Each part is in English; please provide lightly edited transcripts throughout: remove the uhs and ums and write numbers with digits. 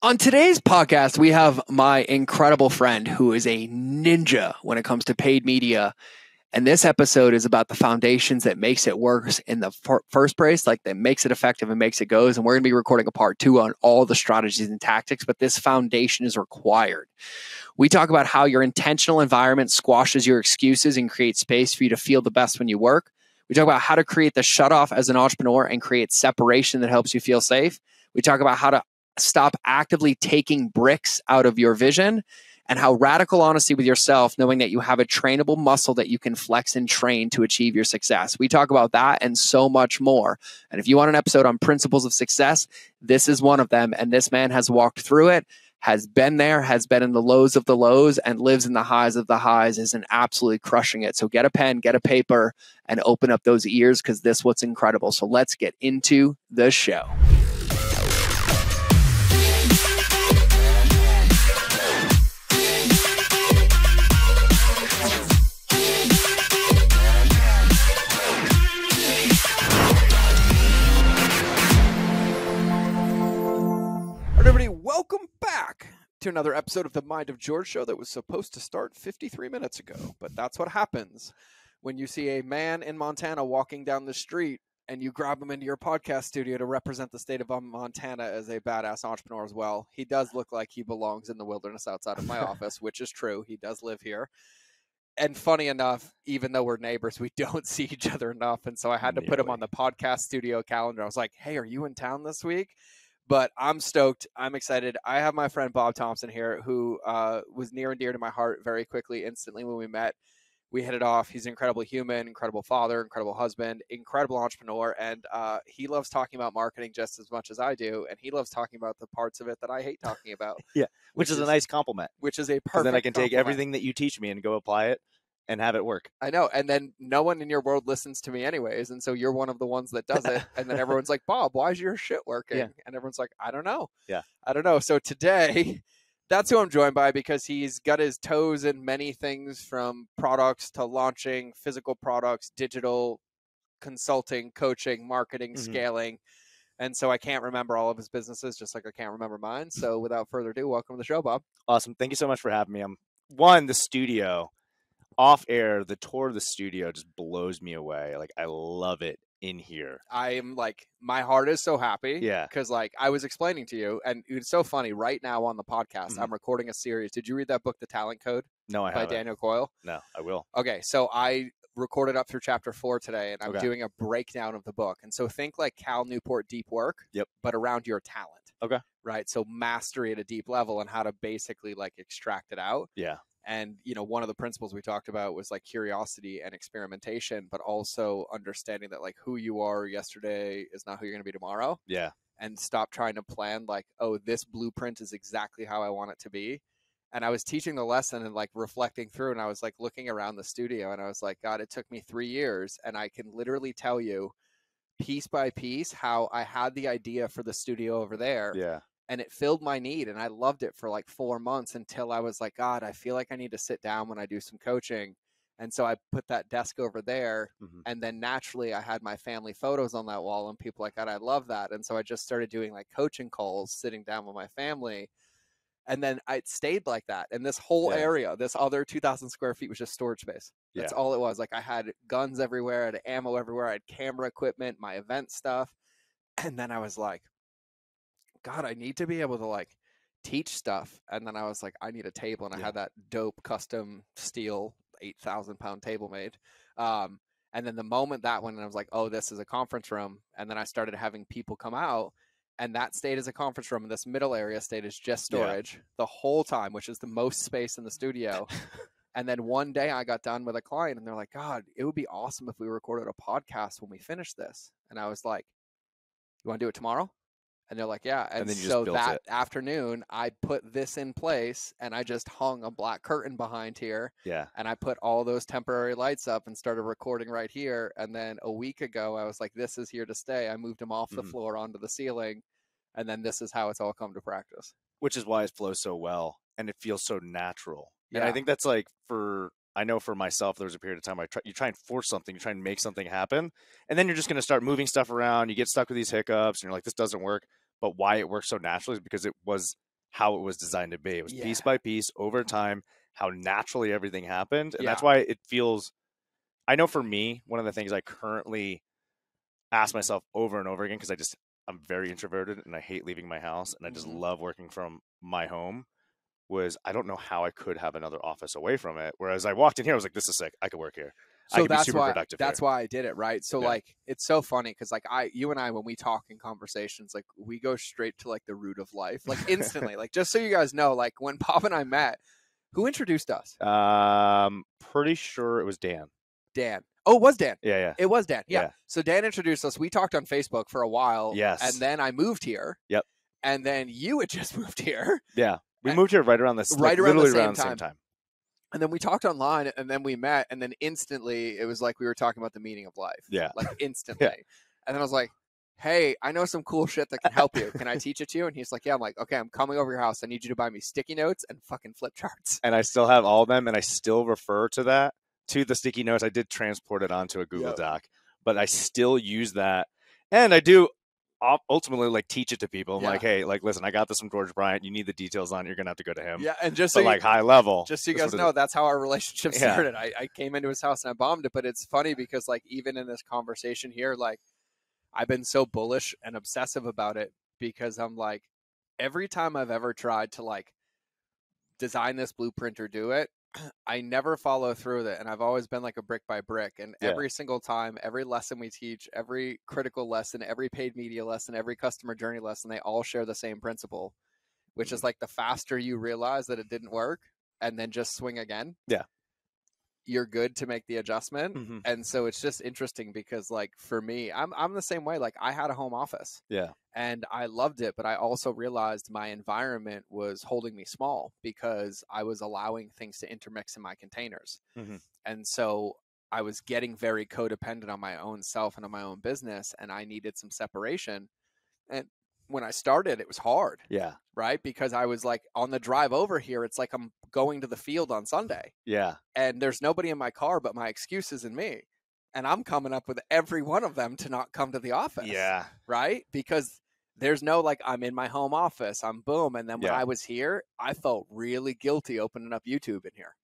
On today's podcast, we have my incredible friend who is a ninja when it comes to paid media. And this episode is about the foundations that makes it work in the first place, like that makes it effective and makes it goes. And we're going to be recording a part 2 on all the strategies and tactics, but this foundation is required. We talk about how your intentional environment squashes your excuses and creates space for you to feel the best when you work. We talk about how to create the shutoff as an entrepreneur and create separation that helps you feel safe. We talk about how to stop actively taking bricks out of your vision, and how radical honesty with yourself, knowing that you have a trainable muscle that you can flex and train to achieve your success. We talk about that and so much more. And if you want an episode on principles of success, this is one of them. And this man has walked through it, has been there, has been in the lows of the lows, and lives in the highs of the highs, is absolutely crushing it. So get a pen, get a paper, and open up those ears, because this is what's incredible. So let's get into the show. Everybody, welcome back to another episode of the Mind of George show that was supposed to start 53 minutes ago. But that's what happens when you see a man in Montana walking down the street and you grab him into your podcast studio to represent the state of Montana as a badass entrepreneur as well. He does look like he belongs in the wilderness outside of my office, which is true. He does live here. And funny enough, even though we're neighbors, we don't see each other enough. And so I had to put him on the podcast studio calendar. I was like, hey, are you in town this week? But I'm stoked. I'm excited. I have my friend Bob Thompson here, who was near and dear to my heart very quickly, instantly when we met. We hit it off. He's an incredible human, incredible father, incredible husband, incredible entrepreneur. And he loves talking about marketing just as much as I do. And he loves talking about the parts of it that I hate talking about. Yeah, which is a nice compliment. Which is a perfect then I can take compliment. everything that you teach me and go apply it and have it work. I know. And then no one in your world listens to me anyways. And so you're one of the ones that does it. And then everyone's like, Bob, why is your shit working? Yeah. And everyone's like, I don't know. Yeah. I don't know. So today, that's who I'm joined by, because he's got his toes in many things, from products to launching physical products, digital consulting, coaching, marketing, scaling. And so I can't remember all of his businesses, just like I can't remember mine. So without further ado, welcome to the show, Bob. Awesome. Thank you so much for having me. The studio off air, the tour of the studio just blows me away. Like, I love it in here. I am like, my heart is so happy. Yeah. Because like I was explaining to you, and it's so funny right now on the podcast, I'm recording a series. Did you read that book, The Talent Code? No, I haven't. By Daniel Coyle? No, I will. Okay. So I recorded up through chapter 4 today, and I'm doing a breakdown of the book. And so think like Cal Newport deep work, but around your talent. Okay. Right. So mastery at a deep level and how to basically like extract it out. Yeah. And, you know, one of the principles we talked about was like curiosity and experimentation, but also understanding that like who you are yesterday is not who you're going to be tomorrow. Yeah. And stop trying to plan like, oh, this blueprint is exactly how I want it to be. And I was teaching the lesson and like reflecting through, and I was like looking around the studio, and I was like, God, it took me 3 years. And I can literally tell you piece by piece how I had the idea for the studio over there. Yeah. And it filled my need, and I loved it for like 4 months until I was like, God, I feel like I need to sit down when I do some coaching. And so I put that desk over there, and then naturally I had my family photos on that wall, and people like, God, I love that. And so I just started doing like coaching calls, sitting down with my family. And then I stayed like that. And this whole area, this other 2,000 square feet was just storage space. That's all it was. Like I had guns everywhere, I had ammo everywhere, I had camera equipment, my event stuff. And then I was like, God, I need to be able to like teach stuff. And then I was like, I need a table. And I had that dope custom steel 8,000 pound table made. And then the moment that went, I was like, oh, this is a conference room. And then I started having people come out, and that stayed as a conference room. And this middle area stayed as just storage the whole time, which is the most space in the studio. And then one day I got done with a client, and they're like, God, it would be awesome if we recorded a podcast when we finish this. And I was like, you want to do it tomorrow? And they're like, yeah. And so that afternoon, I put this in place, and I just hung a black curtain behind here. Yeah. And I put all those temporary lights up and started recording right here. And then a week ago, I was like, this is here to stay. I moved them off the floor onto the ceiling. And then this is how it's all come to practice. Which is why it flows so well, and it feels so natural. Yeah. And I think that's like I know for myself, there was a period of time you try and force something, you try and make something happen, and then you're just going to start moving stuff around. You get stuck with these hiccups, and you're like, this doesn't work. But why it works so naturally is because it was how it was designed to be. It was piece by piece over time, how naturally everything happened. And that's why it feels, I know for me, one of the things I currently ask myself over and over again, because I'm very introverted and I hate leaving my house and I just love working from my home, was I don't know how I could have another office away from it. Whereas I walked in here, I was like, this is sick. I could work here. I So could be super productive that's here. why I did it, right? So like, it's so funny because like you and I, when we talk in conversations, like we go straight to like the root of life, like instantly. Like, just so you guys know, like when Bob and I met, who introduced us? Pretty sure it was Dan. Dan. Oh, it was Dan. Yeah. It was Dan. Yeah. So Dan introduced us. We talked on Facebook for a while. Yes. And then I moved here. Yep. And then you had just moved here. Yeah. We moved here right around this, right like, around literally the same time. And then we talked online, and then we met, and then instantly it was like we were talking about the meaning of life. Yeah. Like instantly. And then I was like, hey, I know some cool shit that can help you. Can I teach it to you? And he's like, yeah. I'm like, okay, I'm coming over your house. I need you to buy me sticky notes and fucking flip charts. And I still have all of them, and I still refer to the sticky notes. I did transport it onto a Google Doc, but I still use that. And I do ultimately like teach it to people. I'm like, hey, like, listen, I got this from George Bryant. You need the details on it. You're going to have to go to him. Yeah. And just so like high level, just so you guys know, that's how our relationship started. I came into his house and I bombed it, but it's funny because like, even in this conversation here, like I've been so bullish and obsessive about it because I'm like, every time I've ever tried to like design this blueprint or do it, I never follow through with it. And I've always been like a brick by brick. And every single time, every lesson we teach, every critical lesson, every paid media lesson, every customer journey lesson, they all share the same principle, which is like the faster you realize that it didn't work and then just swing again. Yeah. You're good to make the adjustment. And so it's just interesting because like for me, I'm the same way. Like I had a home office. Yeah. And I loved it, but I also realized my environment was holding me small because I was allowing things to intermix in my containers. And so I was getting very codependent on my own self and on my own business, and I needed some separation. And when I started, it was hard. Yeah. Right? Because I was like on the drive over here, it's like I'm going to the field on Sunday. Yeah. And there's nobody in my car but my excuses and me. And I'm coming up with every one of them to not come to the office. Yeah. Right? Because there's no like, I'm in my home office, I'm boom. And then when I was here, I felt really guilty opening up YouTube in here.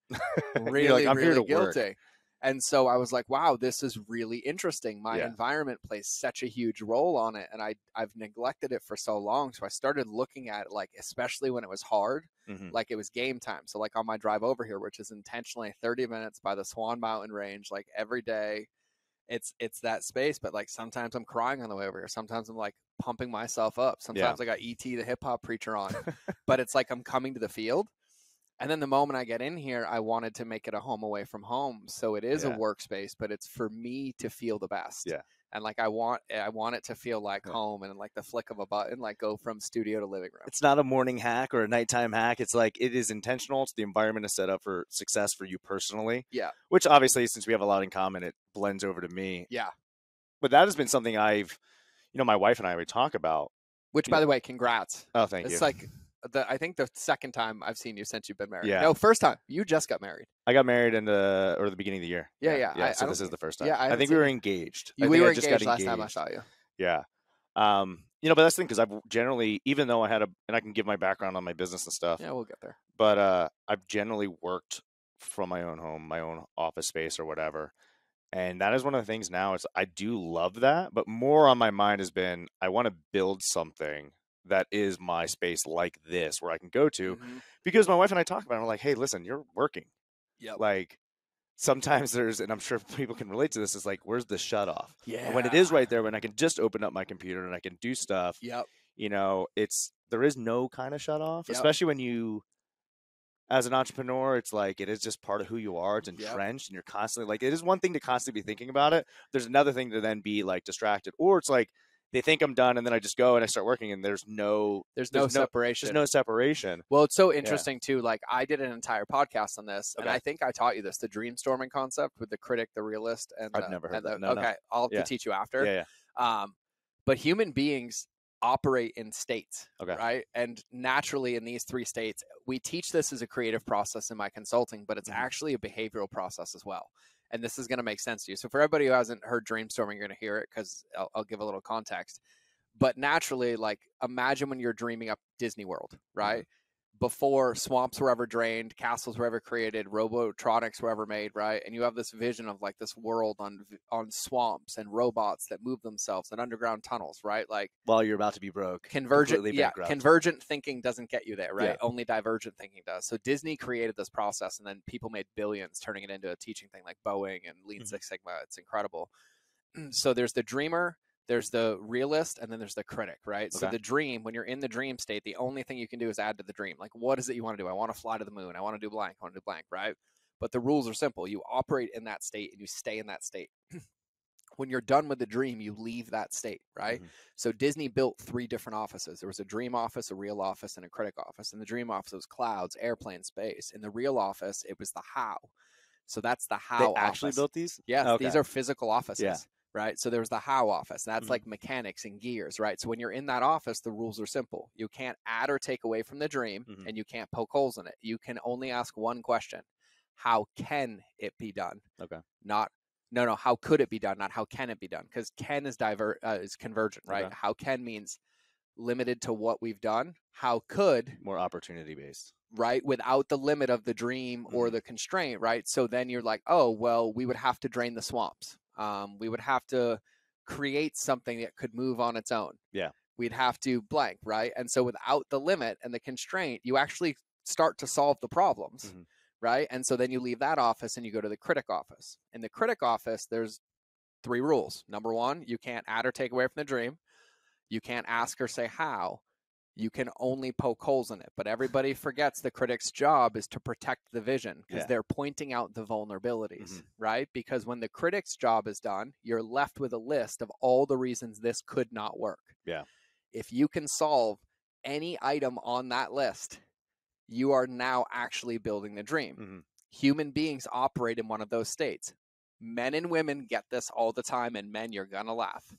Really, like, really guilty. Work. And so I was like, wow, this is really interesting. My environment plays such a huge role on it. And I've neglected it for so long. So I started looking at it, like, especially when it was hard, like it was game time. So like on my drive over here, which is intentionally 30 minutes by the Swan Mountain Range, like every day, it's that space. But like sometimes I'm crying on the way over here. Sometimes I'm like pumping myself up. Sometimes I got E.T. the hip hop preacher on, but it's like I'm coming to the field. And then the moment I get in here, I wanted to make it a home away from home. So it is a workspace, but it's for me to feel the best. Yeah. And like I want it to feel like home, and like the flick of a button, like go from studio to living room. It's not a morning hack or a nighttime hack. It's like it is intentional. It's the environment is set up for success for you personally. Yeah. Which obviously, since we have a lot in common, it blends over to me. Yeah. But that has been something my wife and I would talk about. Which, by the way, congrats. Oh, thank you. It's like I think the second time I've seen you since you've been married. Yeah. No, first time. You just got married. I got married in the beginning of the year. Yeah. So this is the first time. Yeah, I think we were engaged. We were engaged last time I saw you. Yeah. But that's the thing, because I've generally, even though and I can give my background on my business and stuff. Yeah, we'll get there. But I've generally worked from my own home, my own office space or whatever. And that is one of the things now is I do love that, but more on my mind has been, I want to build something that is my space like this where I can go to, because my wife and I talk about it. I'm like, hey, listen, you're working. Yeah. Like sometimes and I'm sure people can relate to this, is like, where's the shut off? Yeah. And when it is right there, when I can just open up my computer and I can do stuff, Yep. There is no kind of shut off, especially when you, as an entrepreneur, it's like, it is just part of who you are. It's entrenched and you're constantly like, it is one thing to constantly be thinking about it. There's another thing to then be like distracted, or it's like, they think I'm done and then I just go and I start working and there's no separation. There's no separation. Well, it's so interesting too. Like I did an entire podcast on this, and I think I taught you this, the dream storming concept with the critic, the realist, and I've never heard that. No, okay. I'll have to teach you after. Yeah. But human beings operate in states, okay, right? And naturally in these three states, we teach this as a creative process in my consulting, but it's actually a behavioral process as well. And this is going to make sense to you. So for everybody who hasn't heard dream storming, you're going to hear it because I'll give a little context. But naturally, like, imagine when you're dreaming up Disney World, right? Before swamps were ever drained, castles were ever created, robotronics were ever made, right? And you have this vision of like this world on swamps and robots that move themselves and underground tunnels, right? Like, while you're about to be broke, convergent, completely bankrupt. convergent thinking doesn't get you there, right? Only divergent thinking does. So Disney created this process, and then people made billions turning it into a teaching thing, like Boeing and Lean Six Sigma. It's incredible. So there's the dreamer, there's the realist, and then there's the critic, right? So the dream, when you're in the dream state, the only thing you can do is add to the dream. Like, what is it you want to do? I want to fly to the moon. I want to do blank. I want to do blank, right? But the rules are simple. You operate in that state and you stay in that state. When you're done with the dream, you leave that state, right? So Disney built 3 different offices. There was a dream office, a real office, and a critic office. In the dream office, it was clouds, airplane, space. In the real office, it was the how. So that's the how. They actually office. built these? Yes, these are physical offices. Right. So there's the how office. That's like mechanics and gears, right? So when you're in that office, the rules are simple. You can't add or take away from the dream, and you can't poke holes in it. You can only ask one question. How can it be done? Not, no, how could it be done? Not how can it be done? Because can is convergent, right? How can means limited to what we've done. How could, more opportunity based, right? Without the limit of the dream or the constraint, right? So then you're like, oh, well, we would have to drain the swamps. We would have to create something that could move on its own. We'd have to blank, right? And so without the limit and the constraint, you actually start to solve the problems, right? And so then you leave that office and you go to the critic office. In the critic office, there's 3 rules. Number 1, you can't add or take away from the dream. You can't ask or say how. You can only poke holes in it. But everybody forgets the critic's job is to protect the vision, because they're pointing out the vulnerabilities, right? Because when the critic's job is done, you're left with a list of all the reasons this could not work. If you can solve any item on that list, you are now actually building the dream. Human beings operate in one of those states. Men and women get this all the time, and men, you're going to laugh.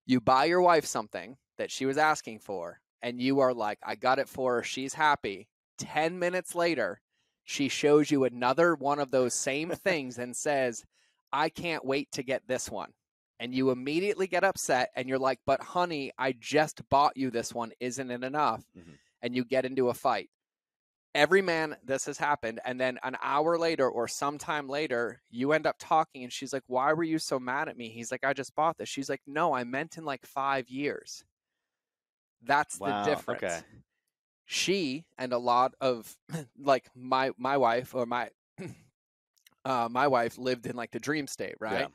You buy your wife something that she was asking for, and you are like, I got it for her, she's happy. 10 minutes later, she shows you another one of those same things and says, I can't wait to get this one. And you immediately get upset, and you're like, but honey, I just bought you this one. Isn't it enough? And you get into a fight. Every man, this has happened. And then an hour later or sometime later, you end up talking, and she's like, why were you so mad at me? He's like, I just bought this. She's like, no, I meant in like 5 years. That's the difference. She and a lot of like my wife or my wife lived in like the dream state, right?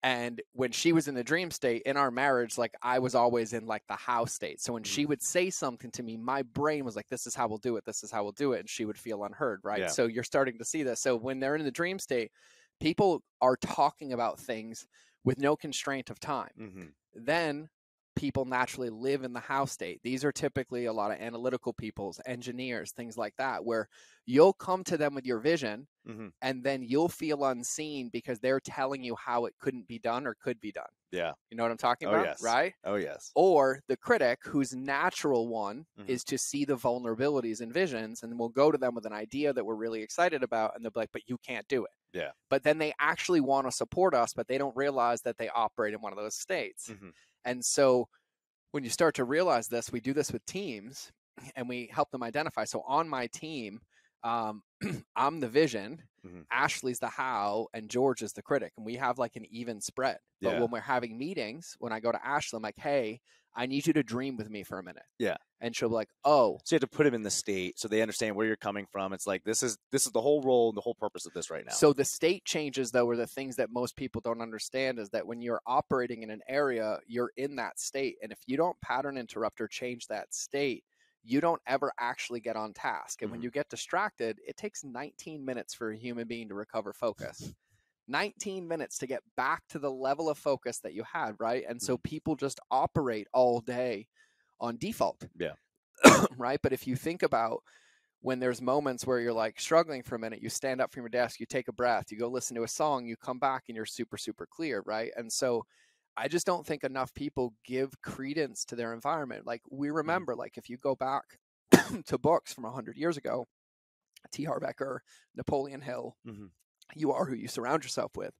And when she was in the dream state in our marriage, like I was always in like the how state. So when she would say something to me, my brain was like, this is how we'll do it. This is how we'll do it. And she would feel unheard, right? So you're starting to see this. So when they're in the dream state, people are talking about things with no constraint of time. Then people naturally live in the how state. These are typically a lot of analytical peoples, engineers, things like that, where you'll come to them with your vision, and then you'll feel unseen because they're telling you how it couldn't be done or could be done. You know what I'm talking about? Right? Or the critic, whose natural one is to see the vulnerabilities and visions, and we'll go to them with an idea that we're really excited about, and they'll be like, but you can't do it. But then they actually want to support us, but they don't realize that they operate in one of those states. And so when you start to realize this, we do this with teams, and we help them identify. So on my team, I'm the vision, Ashley's the how, and George is the critic. And we have like an even spread. But when we're having meetings, when I go to Ashley, I'm like, hey, I need you to dream with me for a minute. And she'll be like, oh. So you have to put them in the state so they understand where you're coming from. It's like, this is the whole role and the whole purpose of this right now. So the state changes, though, are the things that most people don't understand, is that when you're operating in an area, you're in that state. And if you don't pattern interrupt or change that state, you don't ever actually get on task. And when you get distracted, it takes 19 minutes for a human being to recover focus. 19 minutes to get back to the level of focus that you had, right? And so people just operate all day on default. Right? But if you think about when there's moments where you're like struggling for a minute, you stand up from your desk, you take a breath, you go listen to a song, you come back and you're super, super clear, right? And so I just don't think enough people give credence to their environment. Like we remember, like if you go back to books from 100 years ago, T. Harv Eker, Napoleon Hill, you are who you surround yourself with.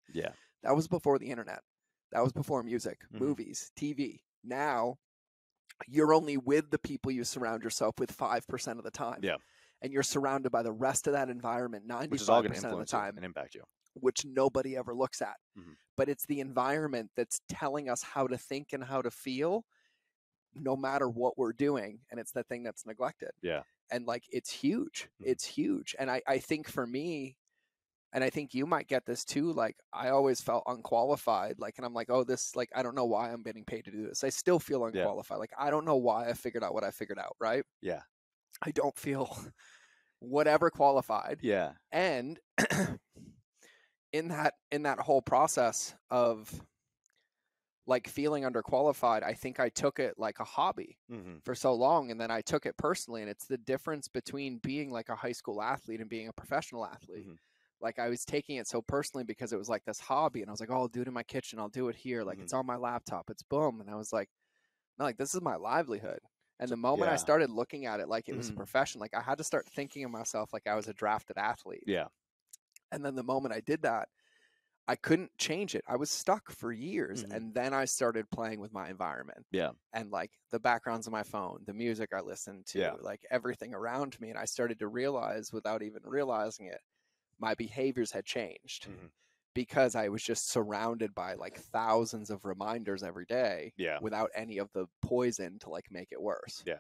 That was before the internet. That was before music, movies, TV. Now you're only with the people you surround yourself with 5% of the time. Yeah. And you're surrounded by the rest of that environment 95% Which is all going to of the influence time, you and impact you. which nobody ever looks at. But it's the environment that's telling us how to think and how to feel no matter what we're doing. And it's the thing that's neglected. Yeah. And like, it's huge. It's huge. And I think for me, and I think you might get this too, like I always felt unqualified, like, and I'm like, oh, this, like, I don't know why I'm getting paid to do this. I still feel unqualified. Like, I don't know why I figured out what I figured out. Right. Yeah. I don't feel whatever qualified. Yeah. And in that whole process of like feeling underqualified, I think I took it like a hobby for so long, and then I took it personally. And it's the difference between being like a high school athlete and being a professional athlete. Like I was taking it so personally because it was like this hobby, and I was like, oh, I'll do it in my kitchen, I'll do it here, like it's on my laptop, it's boom. And I was like, no, like this is my livelihood. And the moment I started looking at it like it was a profession, like I had to start thinking of myself like I was a drafted athlete. Yeah. And then the moment I did that, I couldn't change it. I was stuck for years. And then I started playing with my environment. Yeah. And like the backgrounds on my phone, the music I listened to, like everything around me. And I started to realize without even realizing it, my behaviors had changed because I was just surrounded by like thousands of reminders every day without any of the poison to like make it worse. Yeah.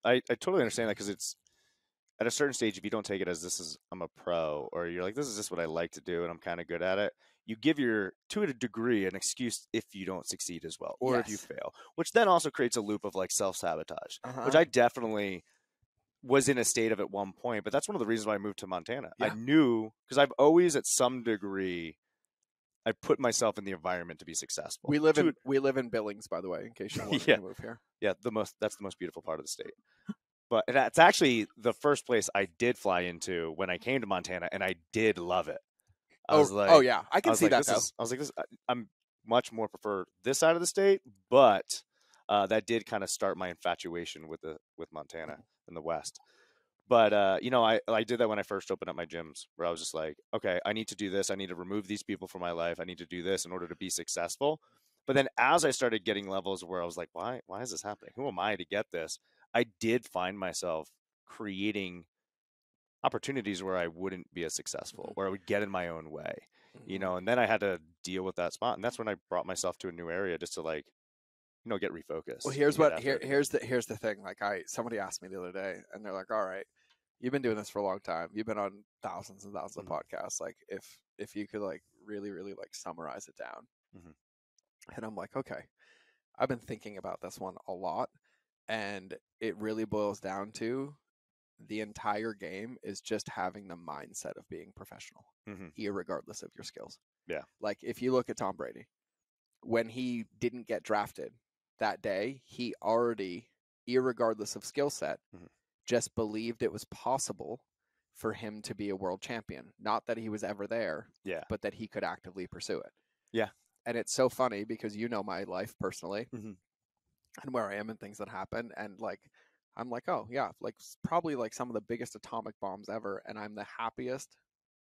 I totally understand that, because it's at a certain stage, if you don't take it as I'm a pro, or you're like, this is just what I like to do and I'm kind of good at it, you give to a degree, an excuse if you don't succeed as well, or if you fail, which then also creates a loop of like self-sabotage, which I definitely was in a state of at one point. But that's one of the reasons why I moved to Montana. I knew, because I've always at some degree, I put myself in the environment to be successful. We live in Billings, by the way, in case you want to move here. Yeah, that's the most beautiful part of the state. But that's actually the first place I did fly into when I came to Montana, and I did love it. I was like, oh yeah, I can see that though. I was like, I'm much more prefer this side of the state, but that did kind of start my infatuation with Montana in the West. But I did that when I first opened up my gyms, where I was just like, okay, I need to do this. I need to remove these people from my life. I need to do this in order to be successful. But then as I started getting levels where I was like, why is this happening? Who am I to get this? I did find myself creating opportunities where I wouldn't be as successful, or I would get in my own way, and then I had to deal with that spot. And that's when I brought myself to a new area just to like, get refocused. Well, here's the thing. Like somebody asked me the other day, and they're like, all right, you've been doing this for a long time. You've been on thousands and thousands of podcasts. Like if you could like really, really like summarize it down. And I'm like, okay, I've been thinking about this one a lot. And it really boils down to the entire game is just having the mindset of being professional, irregardless of your skills. Yeah. Like if you look at Tom Brady, when he didn't get drafted that day, he already, irregardless of skill set, just believed it was possible for him to be a world champion. Not that he was ever there, but that he could actively pursue it. Yeah. And it's so funny because you know my life personally. And where I am and things that happen. And like, I'm like, oh yeah, like probably like some of the biggest atomic bombs ever. And I'm the happiest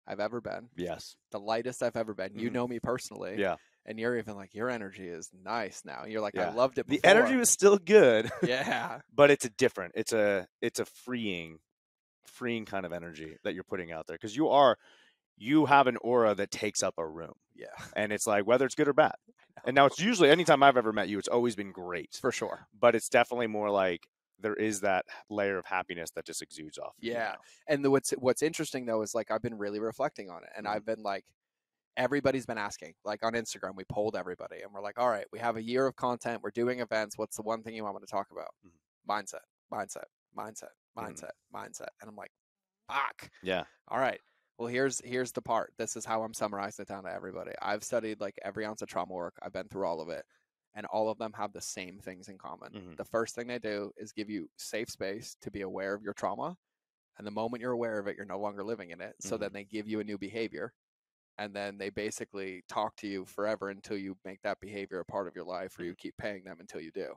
I've ever been. Yes. The lightest I've ever been. You know me personally. Yeah. And you're even like, your energy is nice now. You're like, I loved it before. The energy was still good. Yeah. But it's a freeing kind of energy that you're putting out there. Because you have an aura that takes up a room. Yeah. And it's like, whether it's good or bad. And now it's usually, anytime I've ever met you, it's always been great. For sure. But it's definitely more like there is that layer of happiness that just exudes off. Yeah. And what's interesting though is like I've been really reflecting on it. And I've been like, everybody's been asking, like on Instagram, we polled everybody and we're like, all right, we have a year of content. We're doing events. What's the one thing you want me to talk about? Mindset. And I'm like, fuck. Yeah. All right. Well, here's the part. This is how I'm summarizing it down to everybody. I've studied like every ounce of trauma work. I've been through all of it. And all of them have the same things in common. The first thing they do is give you safe space to be aware of your trauma. And the moment you're aware of it, you're no longer living in it. So then they give you a new behavior. And then they basically talk to you forever until you make that behavior a part of your life, or you keep paying them until you do.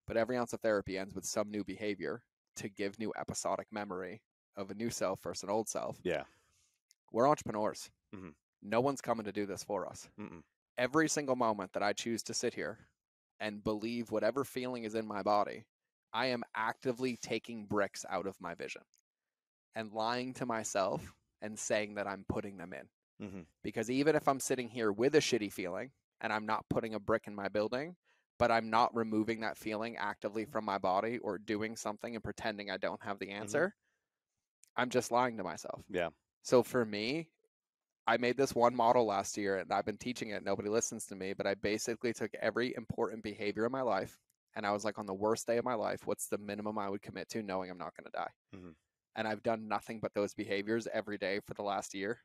But every ounce of therapy ends with some new behavior to give new episodic memory of a new self versus an old self. Yeah. We're entrepreneurs. No one's coming to do this for us. Every single moment that I choose to sit here and believe whatever feeling is in my body I am actively taking bricks out of my vision and lying to myself and saying that I'm putting them in. Mm-hmm. Because even if I'm sitting here with a shitty feeling and I'm not putting a brick in my building, but I'm not removing that feeling actively from my body or doing something and pretending I don't have the answer, I'm just lying to myself. Yeah. So for me, I made this one model last year and I've been teaching it. Nobody listens to me, but I basically took every important behavior in my life and I was like, on the worst day of my life, what's the minimum I would commit to knowing I'm not going to die? Mm-hmm. And I've done nothing but those behaviors every day for the last year.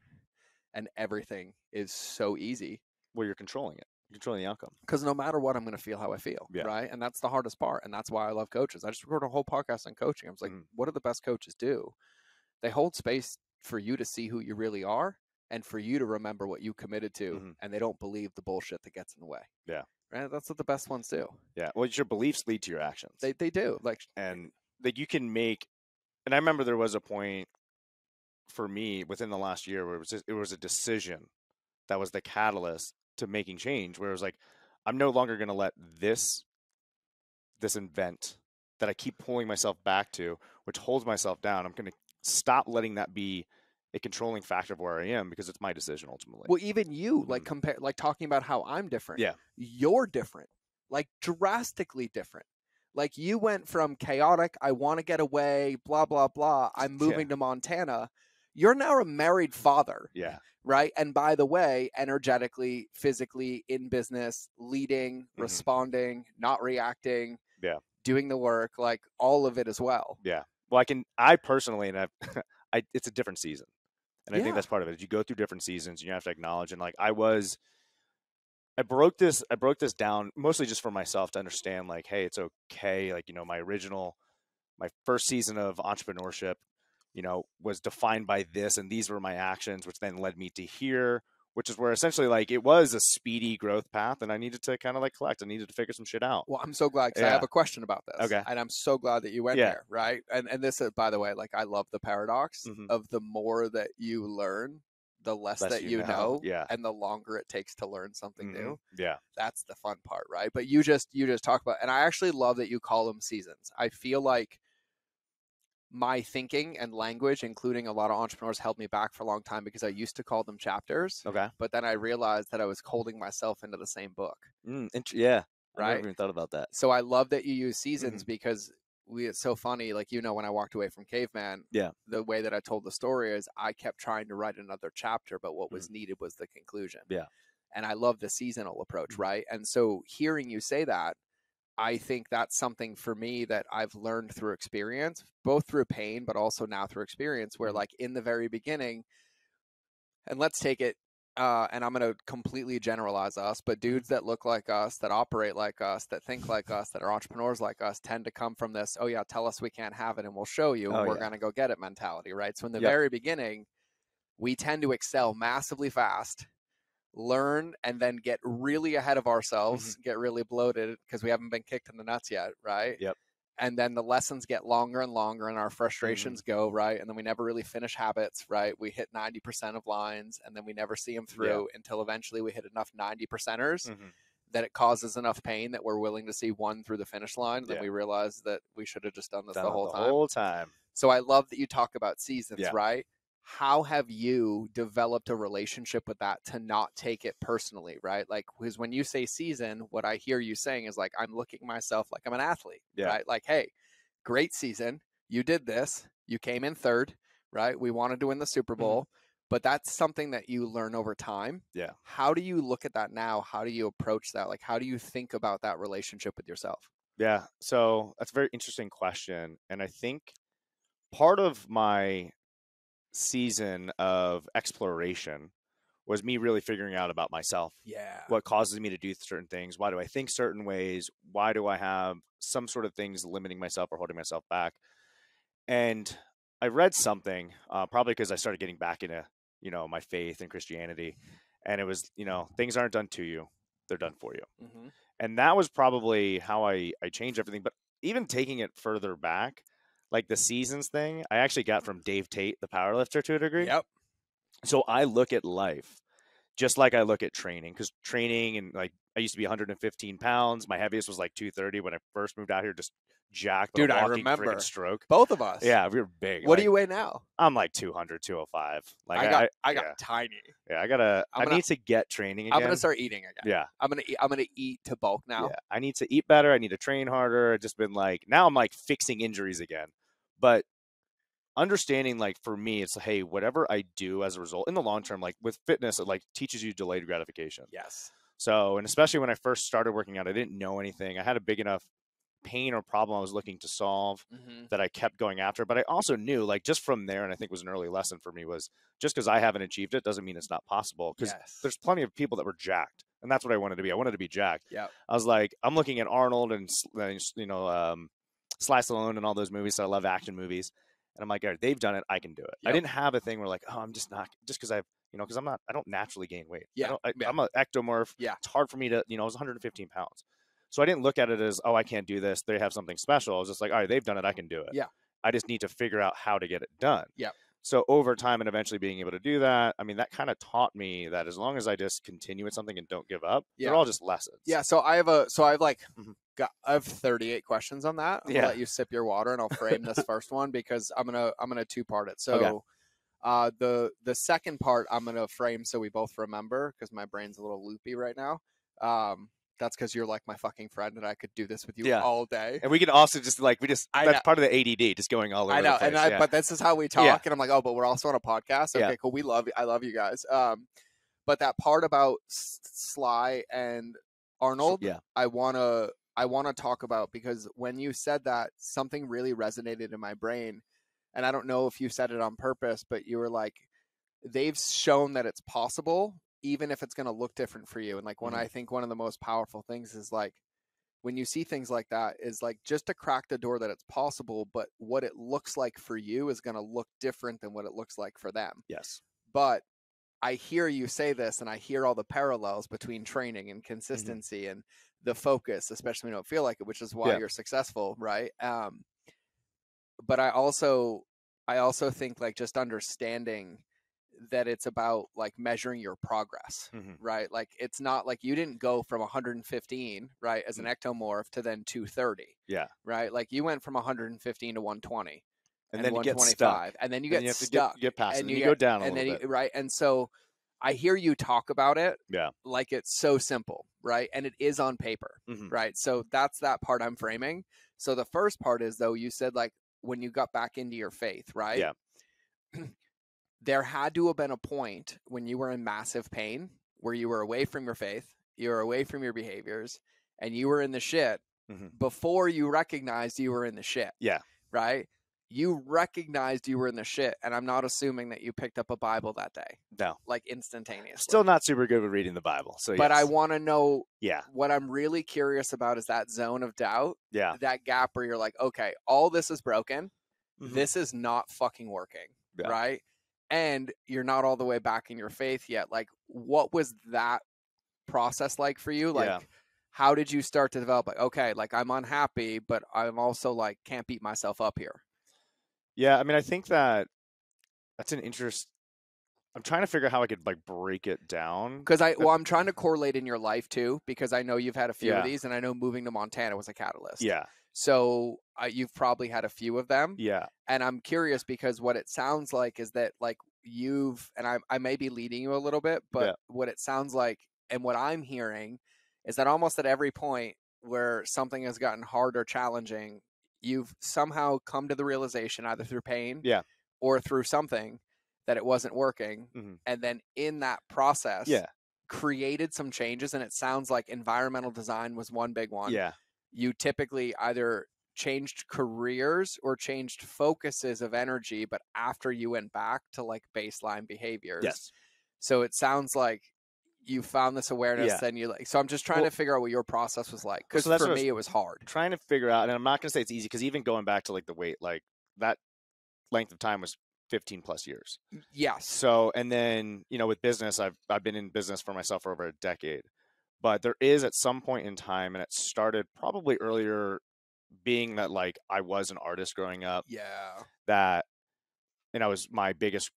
And everything is so easy. Well, you're controlling it. You're controlling the outcome. Because no matter what, I'm going to feel how I feel, right? And that's the hardest part. And that's why I love coaches. I just recorded a whole podcast on coaching. I was like, what do the best coaches do? They hold space for you to see who you really are and for you to remember what you committed to. And they don't believe the bullshit that gets in the way. Yeah. Right? That's what the best ones do. Yeah. Well, your beliefs lead to your actions. They do. And you can make, and I remember there was a point for me within the last year where it was a decision that was the catalyst to making change, where it was like, I'm no longer going to let this event that I keep pulling myself back to, which holds myself down. I'm going to stop letting that be a controlling factor of where I am, because it's my decision ultimately. Well, even you, like talking about how I'm different. Yeah. You're different, like drastically different. Like you went from chaotic, I want to get away, blah, blah, blah. I'm moving to Montana. You're now a married father. Yeah. Right. And by the way, energetically, physically, in business, leading, responding, not reacting, doing the work, like all of it as well. Yeah. Well, I personally, and it's a different season. And I think that's part of it. You go through different seasons and you have to acknowledge. And like I broke this down mostly just for myself to understand, like, hey, it's okay. Like, my first season of entrepreneurship, was defined by this, and these were my actions, which then led me to here, which is where essentially like it was a speedy growth path, and I needed to kind of like collect. I needed to figure some shit out. Well, I'm so glad, because I have a question about this. Okay. And I'm so glad that you went there, right? And this is, by the way, like I love the paradox of the more that you learn, the less that you know, and the longer it takes to learn something new. Yeah. That's the fun part, right? But you just talk about, and I actually love that you call them seasons. I feel like my thinking and language, including a lot of entrepreneurs, held me back for a long time because I used to call them chapters. Okay. But then I realized that I was holding myself into the same book. Yeah. Right. I never even thought about that. So I love that you use seasons because it's so funny. Like, when I walked away from Caveman, the way that I told the story is I kept trying to write another chapter, but what was needed was the conclusion. Yeah. And I love the seasonal approach. Right. And so hearing you say that, I think that's something for me that I've learned through experience, both through pain, but also now through experience, where like in the very beginning, and let's take it, and I'm going to completely generalize us, but dudes that look like us, that operate like us, that think like us, that are entrepreneurs like us, tend to come from this, oh yeah, tell us we can't have it and we'll show you, and we're going to go get it mentality, right? So in the very beginning, we tend to excel massively fast, learn, and then get really ahead of ourselves, get really bloated because we haven't been kicked in the nuts yet, right? Yep. And then the lessons get longer and longer and our frustrations go, right? And then we never really finish habits, right? We hit 90% of lines and then we never see them through until eventually we hit enough 90%ers that it causes enough pain that we're willing to see one through the finish line. And then we realize that we should have just done this the whole time. So I love that you talk about seasons, right? How have you developed a relationship with that to not take it personally, right? Like, because when you say season, what I hear you saying is like, I'm looking at myself like I'm an athlete, right? Like, hey, great season. You did this. You came in third, right? We wanted to win the Super Bowl, but that's something that you learn over time. Yeah. How do you look at that now? How do you approach that? Like, how do you think about that relationship with yourself? Yeah. So that's a very interesting question. And I think part of my season of exploration was me really figuring out about myself. Yeah. What causes me to do certain things? Why do I think certain ways? Why do I have some sort of things limiting myself or holding myself back? And I read something, probably because I started getting back into, my faith and Christianity. And it was, things aren't done to you, they're done for you. And that was probably how I changed everything. But even taking it further back, like the seasons thing, I actually got from Dave Tate, the powerlifter, to a degree. Yep. So I look at life just like I look at training, because training, and like I used to be 115 pounds. My heaviest was like 230 when I first moved out here, just jacked, but Dude, a I walking remember. freaking stroke. Both of us. Yeah, we were big. What do you weigh now? I'm like 200, 205. Like I got tiny. Yeah, I need to get training again. I'm gonna start eating again. Yeah. I'm gonna eat to bulk now. Yeah. I need to eat better. I need to train harder. I've just been like, now I'm like fixing injuries again. But understanding, like, for me, it's hey, whatever I do as a result in the long term, like with fitness, it like teaches you delayed gratification. Yes. So, and especially when I first started working out, I didn't know anything. I had a big enough pain or problem I was looking to solve that I kept going after. But I also knew, like, just from there, and I think was an early lesson for me, was just because I haven't achieved it doesn't mean it's not possible. Because there's plenty of people that were jacked, and that's what I wanted to be. I wanted to be jacked. Yeah. I was like, I'm looking at Arnold and Sly Stallone and all those movies. So I love action movies, and I'm like, all right, they've done it. I can do it. I didn't have a thing where like, oh, I'm just not just because because I don't naturally gain weight. Yeah. I'm an ectomorph. Yeah. It's hard for me to, I was 115 pounds. So I didn't look at it as, oh, I can't do this. They have something special. I was just like, all right, they've done it. I can do it. Yeah. I just need to figure out how to get it done. Yeah. So over time and eventually being able to do that, I mean, that kind of taught me that as long as I just continue with something and don't give up, they're all just lessons. Yeah. So I have 38 questions on that. I'm gonna let you sip your water and I'll frame this first one because I'm gonna two-part it. So the second part I'm gonna frame so we both remember because my brain's a little loopy right now. That's because you're like my fucking friend and I could do this with you all day. And we can also just that's part of the ADD, just going all over the place. But this is how we talk. And I'm like, oh, but we're also on a podcast. Okay, cool. I love you guys. But that part about Sly and Arnold, I wanna talk about because when you said that, something really resonated in my brain. And I don't know if you said it on purpose, but you were like, they've shown that it's possible, even if it's going to look different for you. And like, when I think one of the most powerful things is like, when you see things like that is like just to crack the door that it's possible, but what it looks like for you is going to look different than what it looks like for them. Yes. But I hear you say this and I hear all the parallels between training and consistency and the focus, especially when you don't feel like it, which is why you're successful. Right. But I also think like just understanding that it's about like measuring your progress, right? Like it's not like you didn't go from 115, right, as an ectomorph to then 230. Yeah. Right? Like you went from 115 to 120 and then 125 and then you get stuck. You get past and you go down a little bit. Right. And so I hear you talk about it like it's so simple, right? And it is on paper, right? So that's that part I'm framing. So the first part is though, you said like when you got back into your faith, right? Yeah. There had to have been a point when you were in massive pain where you were away from your faith, you were away from your behaviors, and you were in the shit before you recognized you were in the shit. Yeah. Right? You recognized you were in the shit, and I'm not assuming that you picked up a Bible that day. No. Like instantaneously. Still not super good with reading the Bible. But I want to know what I'm really curious about is that zone of doubt. Yeah. That gap where you're like, okay, all this is broken. This is not fucking working. Yeah. Right? And you're not all the way back in your faith yet. Like, what was that process like for you? Like, how did you start to develop? Like, okay, like I'm unhappy, but I'm also like can't beat myself up here. Yeah, I mean, I think that's an interest. I'm trying to figure out how I could like break it down. Because I'm trying to correlate in your life too, because I know you've had a few of these, and I know moving to Montana was a catalyst. Yeah. So you've probably had a few of them. Yeah. And I'm curious because what it sounds like is that like I may be leading you a little bit, but what it sounds like and what I'm hearing is that almost at every point where something has gotten hard or challenging, you've somehow come to the realization either through pain or through something that it wasn't working. And then in that process, created some changes. And it sounds like environmental design was one big one. Yeah. You typically either changed careers or changed focuses of energy, but after you went back to like baseline behaviors. Yes. So it sounds like you found this awareness, then you like, so I'm just trying to figure out what your process was like. Cause for me, it was hard. Trying to figure out, and I'm not going to say it's easy because even going back to like the weight, like that length of time was 15 plus years. Yes. So, and then, with business, I've been in business for myself for over a decade. But there is at some point in time, and it started probably earlier, being that like I was an artist growing up. Yeah. That, and I was my biggest,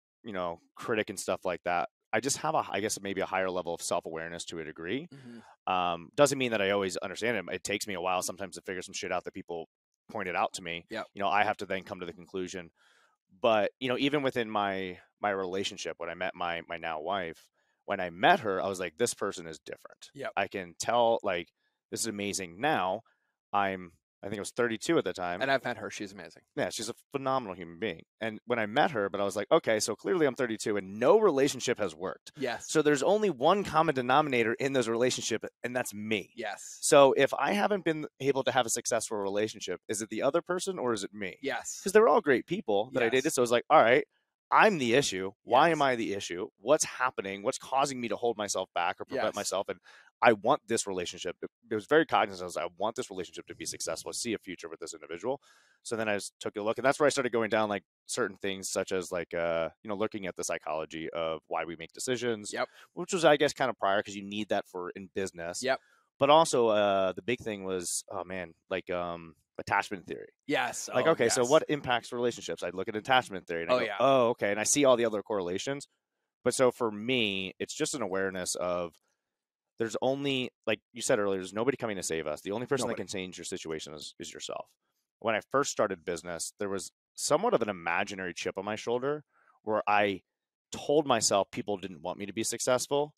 critic and stuff like that. I just have I guess maybe a higher level of self-awareness to a degree. Doesn't mean that I always understand it. It takes me a while sometimes to figure some shit out that people pointed out to me. Yep. I have to then come to the conclusion. But, even within my relationship, when I met my now wife, when I met her, I was like, this person is different. Yep. I can tell, like, this is amazing. Now I think I was 32 at the time. And I've met her. She's amazing. Yeah, she's a phenomenal human being. And when I met her, but I was like, okay, so clearly I'm 32 and no relationship has worked. Yes. So there's only one common denominator in those relationships, and that's me. Yes. So if I haven't been able to have a successful relationship, is it the other person or is it me? Yes. Because they were all great people that I dated. So I was like, all right, I'm the issue. Why am I the issue? What's happening? What's causing me to hold myself back or prevent myself? And I want this relationship. It was very cognizant. I want this relationship to be successful. I see a future with this individual. So then I just took a look, and that's where I started going down like certain things, such as like looking at the psychology of why we make decisions. Yep. Which was, I guess, kind of prior because you need that for in business. Yep. But also the big thing was, attachment theory. Yes. Like, okay, so what impacts relationships? I'd look at attachment theory and I go, oh, okay. And I see all the other correlations. But so for me, it's just an awareness of there's only, like you said earlier, there's nobody coming to save us. The only person that can change your situation is yourself. When I first started business, there was somewhat of an imaginary chip on my shoulder where I told myself people didn't want me to be successful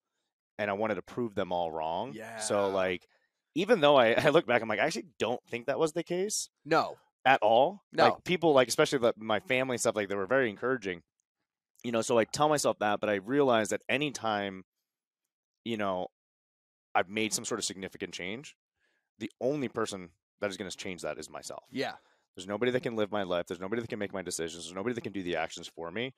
and I wanted to prove them all wrong. Yeah. So like, even though I look back, I'm like, I actually don't think that was the case. No. At all. No. Like people, like especially my family and stuff, like they were very encouraging. So I tell myself that, but I realize that anytime, I've made some sort of significant change, the only person that is going to change that is myself. Yeah. There's nobody that can live my life. There's nobody that can make my decisions. There's nobody that can do the actions for me.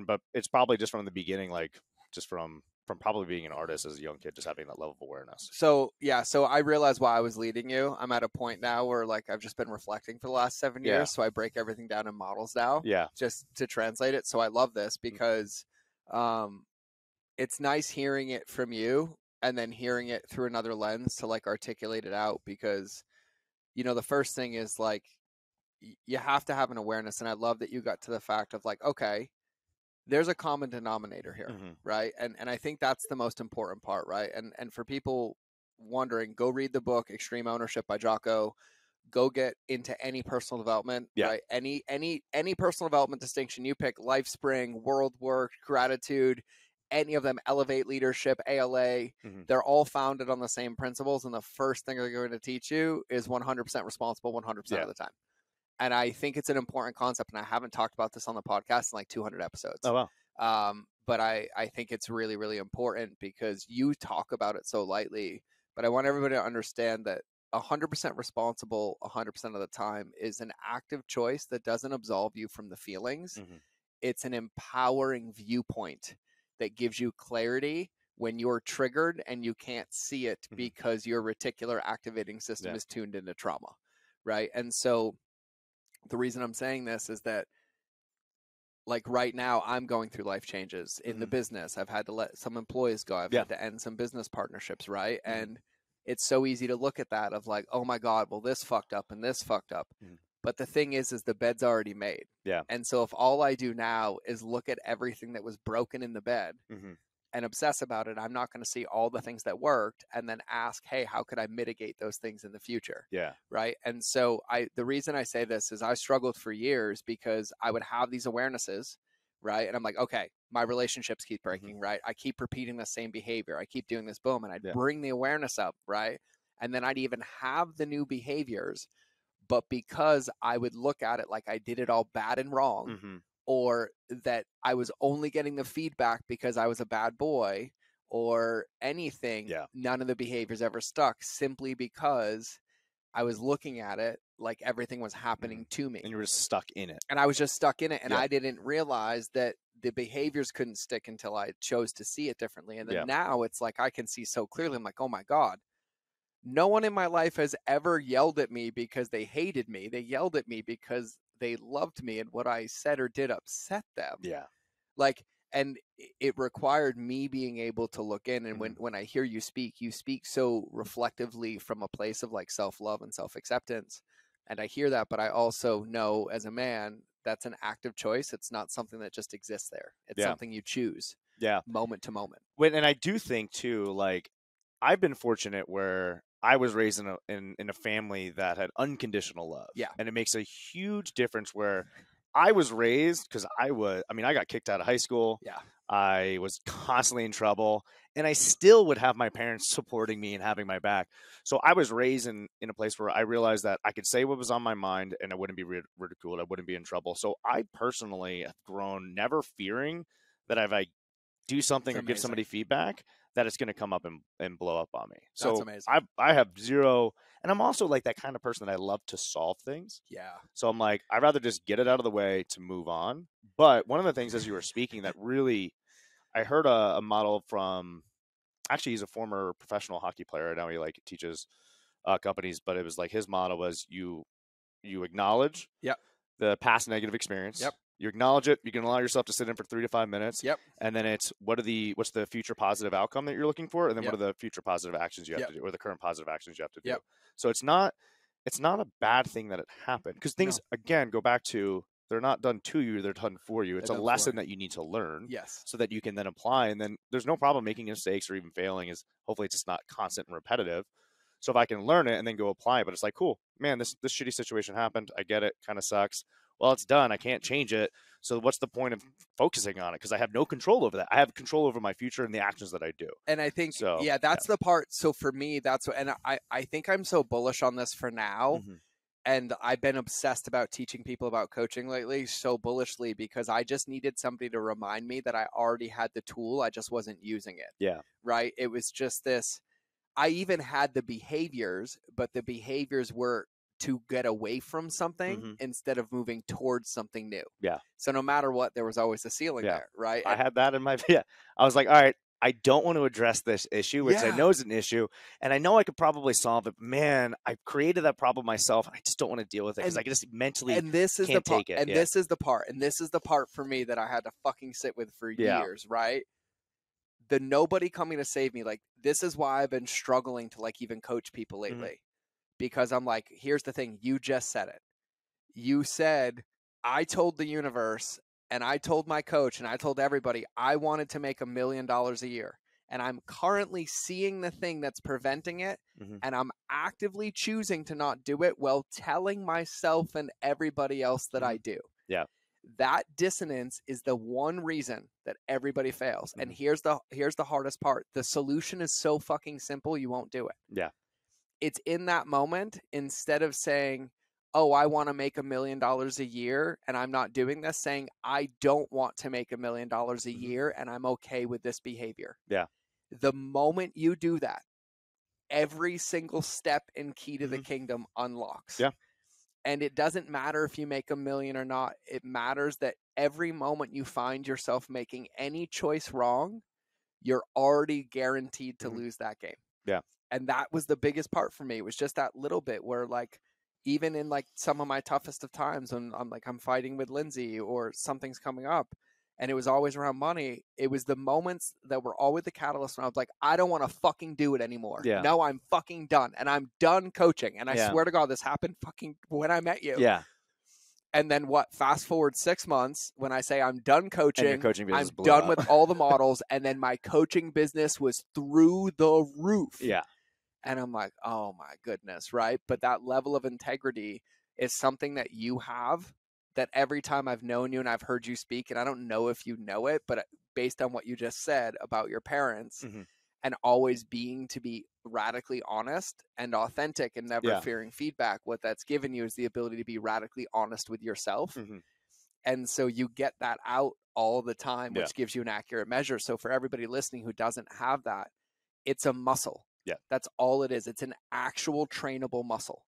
But it's probably just from the beginning, like just from probably being an artist as a young kid, just having that level of awareness. So I realized why I was leading you. I'm at a point now where like I've just been reflecting for the last 7 years. So I break everything down in models now. Yeah. Just to translate it. So I love this because it's nice hearing it from you and then hearing it through another lens to like articulate it out, because the first thing is like you have to have an awareness. And I love that you got to the fact of like, okay, there's a common denominator here, right? And I think that's the most important part, right? And for people wondering, go read the book Extreme Ownership by Jocko. Go get into any personal development, right? Any personal development distinction you pick, LifeSpring, World Work, Gratitude, any of them, Elevate Leadership, ALA, they're all founded on the same principles. And the first thing they're going to teach you is 100% responsible 100% of the time. And I think it's an important concept, and I haven't talked about this on the podcast in like 200 episodes. Oh, wow. But I think it's really, really important because you talk about it so lightly. But I want everybody to understand that 100% responsible 100% of the time is an active choice that doesn't absolve you from the feelings. It's an empowering viewpoint that gives you clarity when you're triggered and you can't see it because your reticular activating system is tuned into trauma, right? And so the reason I'm saying this is that like right now I'm going through life changes in the business. I've had to let some employees go. I've had to end some business partnerships, right? And it's so easy to look at that of like, oh my God, well, this fucked up and this fucked up. But the thing is the bed's already made. Yeah. And so if all I do now is look at everything that was broken in the bed and obsess about it, I'm not going to see all the things that worked and then ask, hey, how could I mitigate those things in the future? Yeah. Right. And so the reason I say this is I struggled for years because I would have these awarenesses, right? And I'm like, okay, my relationships keep breaking, right? I keep repeating the same behavior. I keep doing this, boom. And I'd bring the awareness up, right? And then I'd even have the new behaviors. But because I would look at it like I did it all bad and wrong, or that I was only getting the feedback because I was a bad boy or anything, none of the behaviors ever stuck simply because I was looking at it like everything was happening to me. And you were just stuck in it. And I was just stuck in it. And I didn't realize that the behaviors couldn't stick until I chose to see it differently. And then now it's like I can see so clearly. I'm like, oh my God. No one in my life has ever yelled at me because they hated me. They yelled at me because they loved me and what I said or did upset them. Yeah. Like, and it required me being able to look in. And when I hear you speak so reflectively from a place of like self-love and self-acceptance. And I hear that, but I also know as a man, that's an active choice. It's not something that just exists there. It's something you choose moment to moment. And I do think too, like, I've been fortunate where I was raised in a family that had unconditional love. Yeah. And it makes a huge difference where I was raised, because I got kicked out of high school. Yeah. I was constantly in trouble, and I still would have my parents supporting me and having my back. So I was raised in a place where I realized that I could say what was on my mind and I wouldn't be ridiculed. I wouldn't be in trouble. So I personally have grown never fearing that if I do something or give somebody feedback, that it's going to come up and blow up on me. So that's amazing. I have zero, and I'm also like that kind of person that I love to solve things. Yeah. So I'm like, I'd rather just get it out of the way to move on. But one of the things as you were speaking that really, I heard a model from, actually he's a former professional hockey player. Now he like teaches companies, but it was like his model was you acknowledge Yep. the past negative experience. Yep. You acknowledge it. You can allow yourself to sit in for 3 to 5 minutes. Yep. And then it's what's the future positive outcome that you're looking for, and then Yep. what are the future positive actions you have Yep. to do, or the current positive actions you have to do. Yep. So it's not a bad thing that it happened, because things again go back to, they're not done to you, they're done for you. It's a lesson that you need to learn. Yes. So that you can then apply, and then there's no problem making mistakes or even failing. Is hopefully it's just not constant and repetitive. So if I can learn it and then go apply it, but it's like, cool, man, this shitty situation happened. I get it. Kind of sucks. Well, it's done. I can't change it. So what's the point of focusing on it? Because I have no control over that. I have control over my future and the actions that I do. And I think, that's the part. So for me, that's what, and I think I'm so bullish on this for now. Mm-hmm. And I've been obsessed about teaching people about coaching lately, so bullishly, because I just needed somebody to remind me that I already had the tool. I just wasn't using it. Yeah. Right. It was just this. I even had the behaviors, but the behaviors were to get away from something instead of moving towards something new. Yeah. So no matter what, there was always a ceiling there, right? I had that in my, I was like, all right, I don't want to address this issue, which I know is an issue, and I know I could probably solve it. Man, I created that problem myself, and I just don't want to deal with it because I just mentally can't take it. This is the part, and this is the part for me that I had to fucking sit with for years, right? The nobody coming to save me. Like, this is why I've been struggling to like even coach people lately, because I'm like, here's the thing. You just said it. You said, I told the universe and I told my coach and I told everybody I wanted to make $1 million a year. And I'm currently seeing the thing that's preventing it. And I'm actively choosing to not do it while telling myself and everybody else that I do. Yeah. That dissonance is the one reason that everybody fails. And here's the hardest part. The solution is so fucking simple, you won't do it. Yeah. It's in that moment, instead of saying, oh, I want to make $1 million a year and I'm not doing this, saying, I don't want to make $1 million a year and I'm okay with this behavior. Yeah. The moment you do that, every single step in Key to the Kingdom unlocks. Yeah. And it doesn't matter if you make $1 million or not. It matters that every moment you find yourself making any choice wrong, you're already guaranteed to lose that game. Yeah. And that was the biggest part for me. It was just that little bit where, like, even in like some of my toughest of times when I'm fighting with Lindsay or something's coming up and it was always around money, it was the moments that were always the catalyst when I was like, I don't want to fucking do it anymore. Yeah. No, I'm fucking done. And I'm done coaching. And I swear to God, this happened fucking when I met you. Yeah. And then fast forward 6 months when I say I'm done coaching, and your coaching business I'm blew done up. with all the models. And then my coaching business was through the roof. Yeah. And I'm like, oh my goodness, right? But that level of integrity is something that you have, that every time I've known you and I've heard you speak, and I don't know if you know it, but based on what you just said about your parents and always being to be radically honest and authentic and never fearing feedback, what that's given you is the ability to be radically honest with yourself. And so you get that out all the time, which gives you an accurate measure. So for everybody listening who doesn't have that, it's a muscle. Yeah. That's all it is. It's an actual trainable muscle.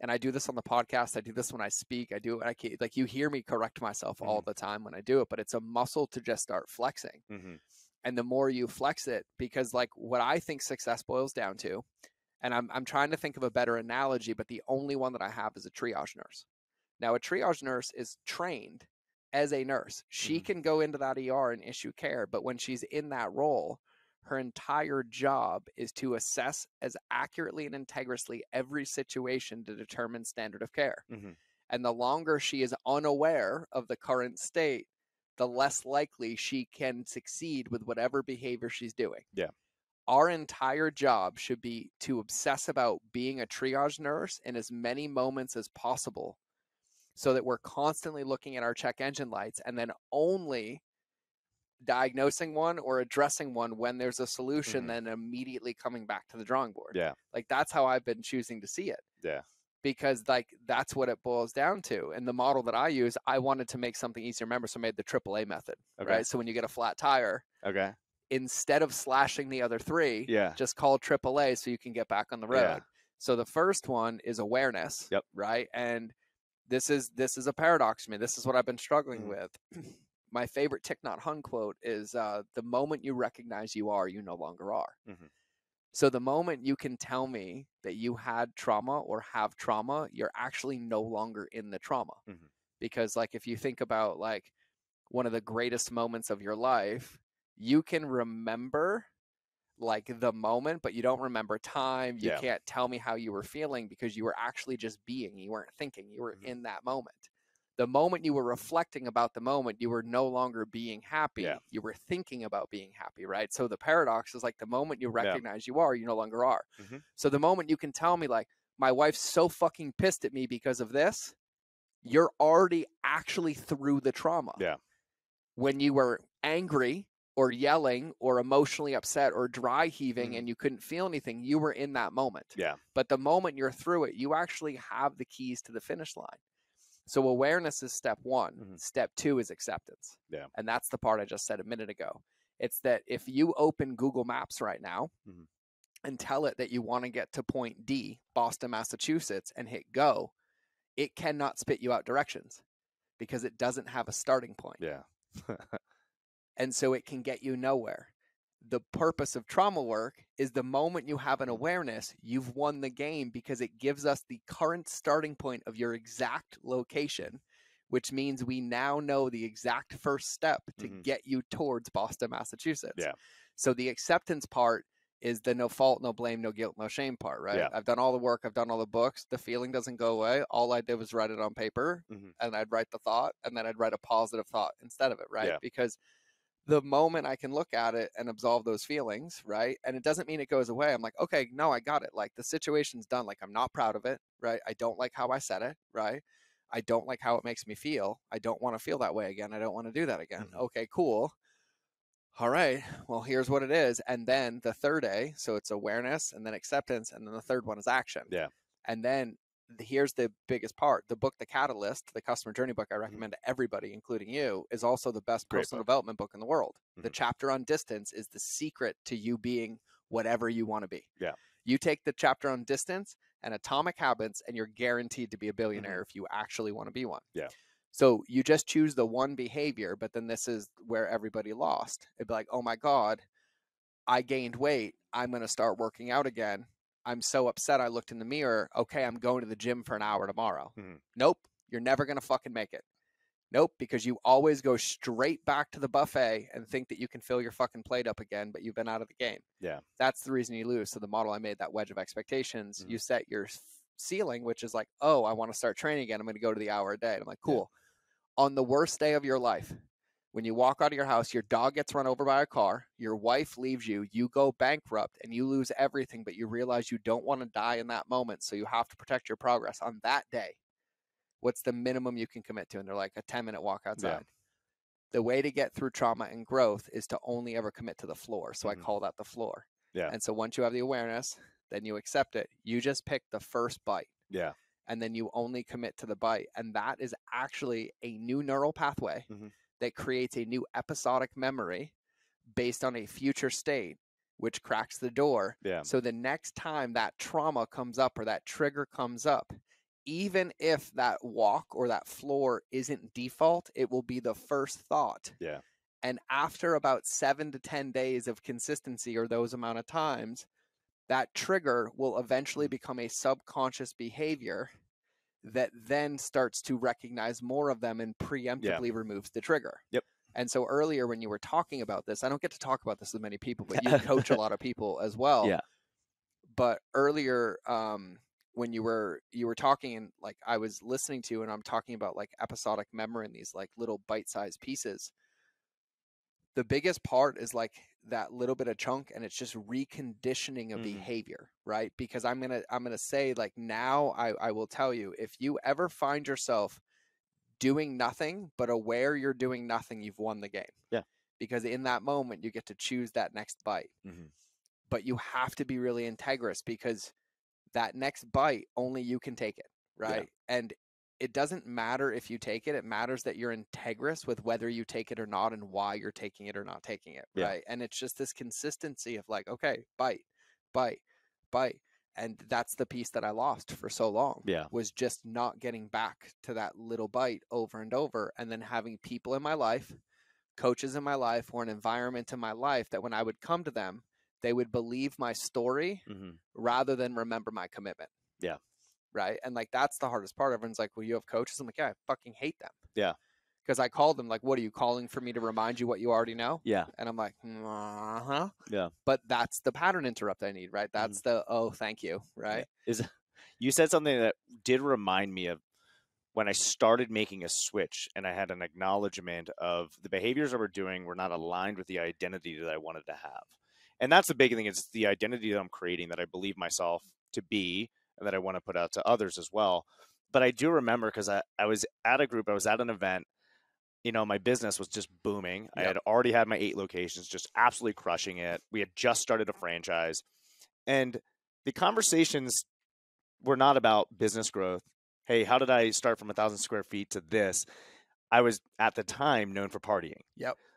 And I do this on the podcast. I do this when I speak. I do it. Like, you hear me correct myself all the time when I do it, but it's a muscle to just start flexing. And the more you flex it, because like what I think success boils down to, and I'm trying to think of a better analogy, but the only one that I have is a triage nurse. Now, a triage nurse is trained as a nurse. She can go into that ER and issue care, but when she's in that role, her entire job is to assess as accurately and integrally every situation to determine standard of care. And the longer she is unaware of the current state, the less likely she can succeed with whatever behavior she's doing. Yeah. Our entire job should be to obsess about being a triage nurse in as many moments as possible, so that we're constantly looking at our check engine lights and then only diagnosing one or addressing one when there's a solution, then immediately coming back to the drawing board. Yeah. Like, that's how I've been choosing to see it. Yeah. Because like that's what it boils down to. And the model that I use, I wanted to make something easier to remember, so I made the AAA method. Okay. Right. So when you get a flat tire, okay, instead of slashing the other three, just call AAA so you can get back on the road. Yeah. So the first one is awareness. Yep. Right. And this is a paradox to me. This is what I've been struggling with. My favorite Thich Nhat Hanh quote is, the moment you recognize you are, you no longer are. So the moment you can tell me that you had trauma or have trauma, you're actually no longer in the trauma. Because like, if you think about like one of the greatest moments of your life, you can remember like the moment, but you don't remember time. You can't tell me how you were feeling because you were actually just being. You weren't thinking. You were in that moment. The moment you were reflecting about the moment, you were no longer being happy. You were thinking about being happy, right? So the paradox is like, the moment you recognize you are, you no longer are. So the moment you can tell me like, my wife's so fucking pissed at me because of this, you're already actually through the trauma. When you were angry or yelling or emotionally upset or dry heaving and you couldn't feel anything, you were in that moment. But the moment you're through it, you actually have the keys to the finish line. So awareness is step one. Step two is acceptance. And that's the part I just said a minute ago. It's that if you open Google Maps right now and tell it that you want to get to point D, Boston, Massachusetts, and hit go, it cannot spit you out directions because it doesn't have a starting point. And so it can get you nowhere. The purpose of trauma work is the moment you have an awareness, you've won the game, because it gives us the current starting point of your exact location, which means we now know the exact first step to get you towards Boston, Massachusetts. So the acceptance part is the no fault, no blame, no guilt, no shame part, right? I've done all the work. I've done all the books. The feeling doesn't go away. All I did was write it on paper, and I'd write the thought, and then I'd write a positive thought instead of it, right? Because the moment I can look at it and absolve those feelings, right? And it doesn't mean it goes away. I'm like, okay, no, I got it. Like, the situation's done. Like, I'm not proud of it, right? I don't like how I said it, right? I don't like how it makes me feel. I don't want to feel that way again. I don't want to do that again. Okay, cool. All right, well, here's what it is. And then the third A, so it's awareness and then acceptance. And then the third one is action. And then here's the biggest part. The book, The Catalyst, the customer journey book I recommend to everybody, including you, is also the best personal development book in the world. The chapter on distance is the secret to you being whatever you want to be. You take the chapter on distance and atomic habits, and you're guaranteed to be a billionaire if you actually want to be one. So you just choose the one behavior, but then this is where everybody lost. It'd be like, oh my God, I gained weight. I'm going to start working out again. I'm so upset I looked in the mirror. Okay, I'm going to the gym for an hour tomorrow. Nope, you're never going to fucking make it. Nope, because you always go straight back to the buffet and think that you can fill your fucking plate up again, but you've been out of the game. That's the reason you lose. So the model I made, that wedge of expectations, you set your ceiling, which is like, oh, I want to start training again. I'm going to go to the hour a day. And I'm like, cool. On the worst day of your life, when you walk out of your house, your dog gets run over by a car, your wife leaves you, you go bankrupt, and you lose everything, but you realize you don't want to die in that moment, so you have to protect your progress. On that day, what's the minimum you can commit to? And they're like, a 10-minute walk outside. The way to get through trauma and growth is to only ever commit to the floor. So I call that the floor. And so once you have the awareness, then you accept it. You just pick the first bite. And then you only commit to the bite. And that is actually a new neural pathway that creates a new episodic memory based on a future state, which cracks the door. So the next time that trauma comes up or that trigger comes up, even if that walk or that floor isn't default, it will be the first thought. And after about 7 to 10 days of consistency, or those amount of times, that trigger will eventually become a subconscious behavior that then starts to recognize more of them and preemptively removes the trigger. And so earlier when you were talking about this, I don't get to talk about this with many people, but you coach a lot of people as well. But earlier, when you were talking, and like I was listening to, and I'm talking about like episodic memory and these like little bite-sized pieces. the biggest part is like that little bit of chunk, and it's just reconditioning of behavior, right? Because I'm gonna say, like, now I will tell you, if you ever find yourself doing nothing but aware you're doing nothing, you've won the game. Yeah. Because in that moment you get to choose that next bite. But you have to be really integrous, because that next bite, only you can take it, right? And it doesn't matter if you take it. It matters that you're integrous with whether you take it or not, and why you're taking it or not taking it, right? And it's just this consistency of like, okay, bite, bite, bite. And that's the piece that I lost for so long, was just not getting back to that little bite over and over, and then having people in my life, coaches in my life, or an environment in my life that when I would come to them, they would believe my story rather than remember my commitment. Yeah. Right. And like, that's the hardest part. Everyone's like, well, you have coaches. I'm like, yeah, I fucking hate them. Yeah. Because I called them like, what are you calling for me to remind you what you already know? Yeah. And I'm like, uh-huh. Yeah. But that's the pattern interrupt I need, right? That's the, oh, thank you. Right. You said something that did remind me of when I started making a switch, and I had an acknowledgement of the behaviors that we're doing were not aligned with the identity that I wanted to have. And that's the big thing. It's the identity that I'm creating, that I believe myself to be, and that I want to put out to others as well. But I do remember, because I was at a group, I was at an event, my business was just booming. I had already had my 8 locations, just absolutely crushing it. We had just started a franchise, and the conversations were not about business growth. Hey, how did I start from 1,000 square feet to this? I was at the time known for partying.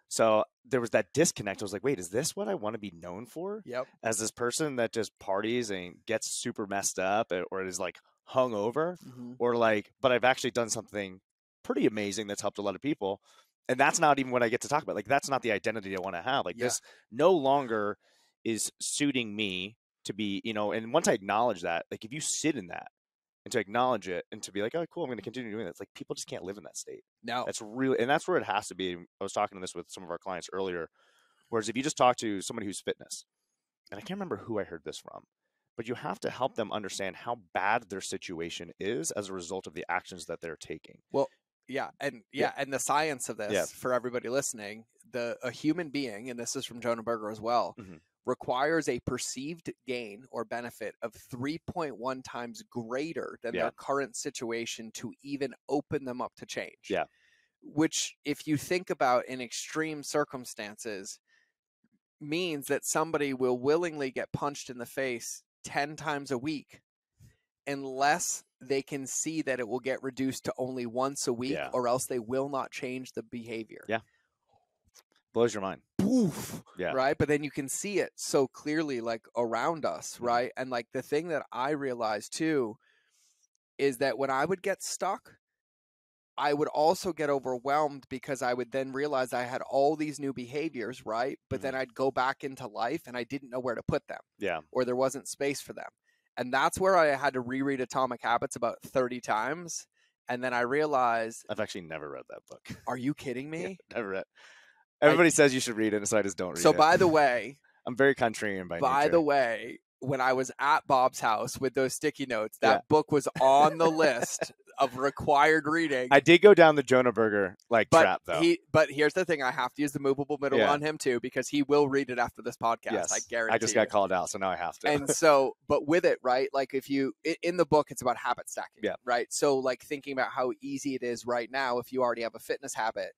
So there was that disconnect. I was like, wait, is this what I want to be known for? As this person that just parties and gets super messed up, or is like hungover, or like, but I've actually done something pretty amazing that's helped a lot of people. And that's not even what I get to talk about. Like, that's not the identity I want to have. Like, this no longer is suiting me to be, and once I acknowledge that, like, if you sit in that, and to acknowledge it, and to be like, oh, cool, I'm going to continue doing that. It's like, people just can't live in that state. No. That's really, and that's where it has to be. I was talking to this with some of our clients earlier, whereas if you just talk to somebody who's fitness, and I can't remember who I heard this from, but you have to help them understand how bad their situation is as a result of the actions that they're taking. Well, and the science of this, for everybody listening, a human being, and this is from Jonah Berger as well, requires a perceived gain or benefit of 3.1 times greater than their current situation to even open them up to change. Which, if you think about in extreme circumstances, means that somebody will willingly get punched in the face 10 times a week unless they can see that it will get reduced to only once a week, or else they will not change the behavior. Blows your mind. Poof. Right. But then you can see it so clearly, like, around us. Right. And like, the thing that I realized too is that when I would get stuck, I would also get overwhelmed, because I would then realize I had all these new behaviors. Right. But then I'd go back into life and I didn't know where to put them. Or there wasn't space for them. And that's where I had to reread Atomic Habits about 30 times. And then I realized, I've actually never read that book. Are you kidding me? Never read. Everybody says you should read it, so I just don't read it. So by the way, I'm very contrarian by nature. By the way, when I was at Bob's house with those sticky notes, that book was on the list of required reading. I did go down the Jonah Berger trap, though. But here's the thing: I have to use the movable middle on him too, because he will read it after this podcast. Yes. I guarantee. I just got called out, so now I have to. And so, but with it, right? Like, if you in the book, it's about habit stacking, right? So, like, thinking about how easy it is right now, if you already have a fitness habit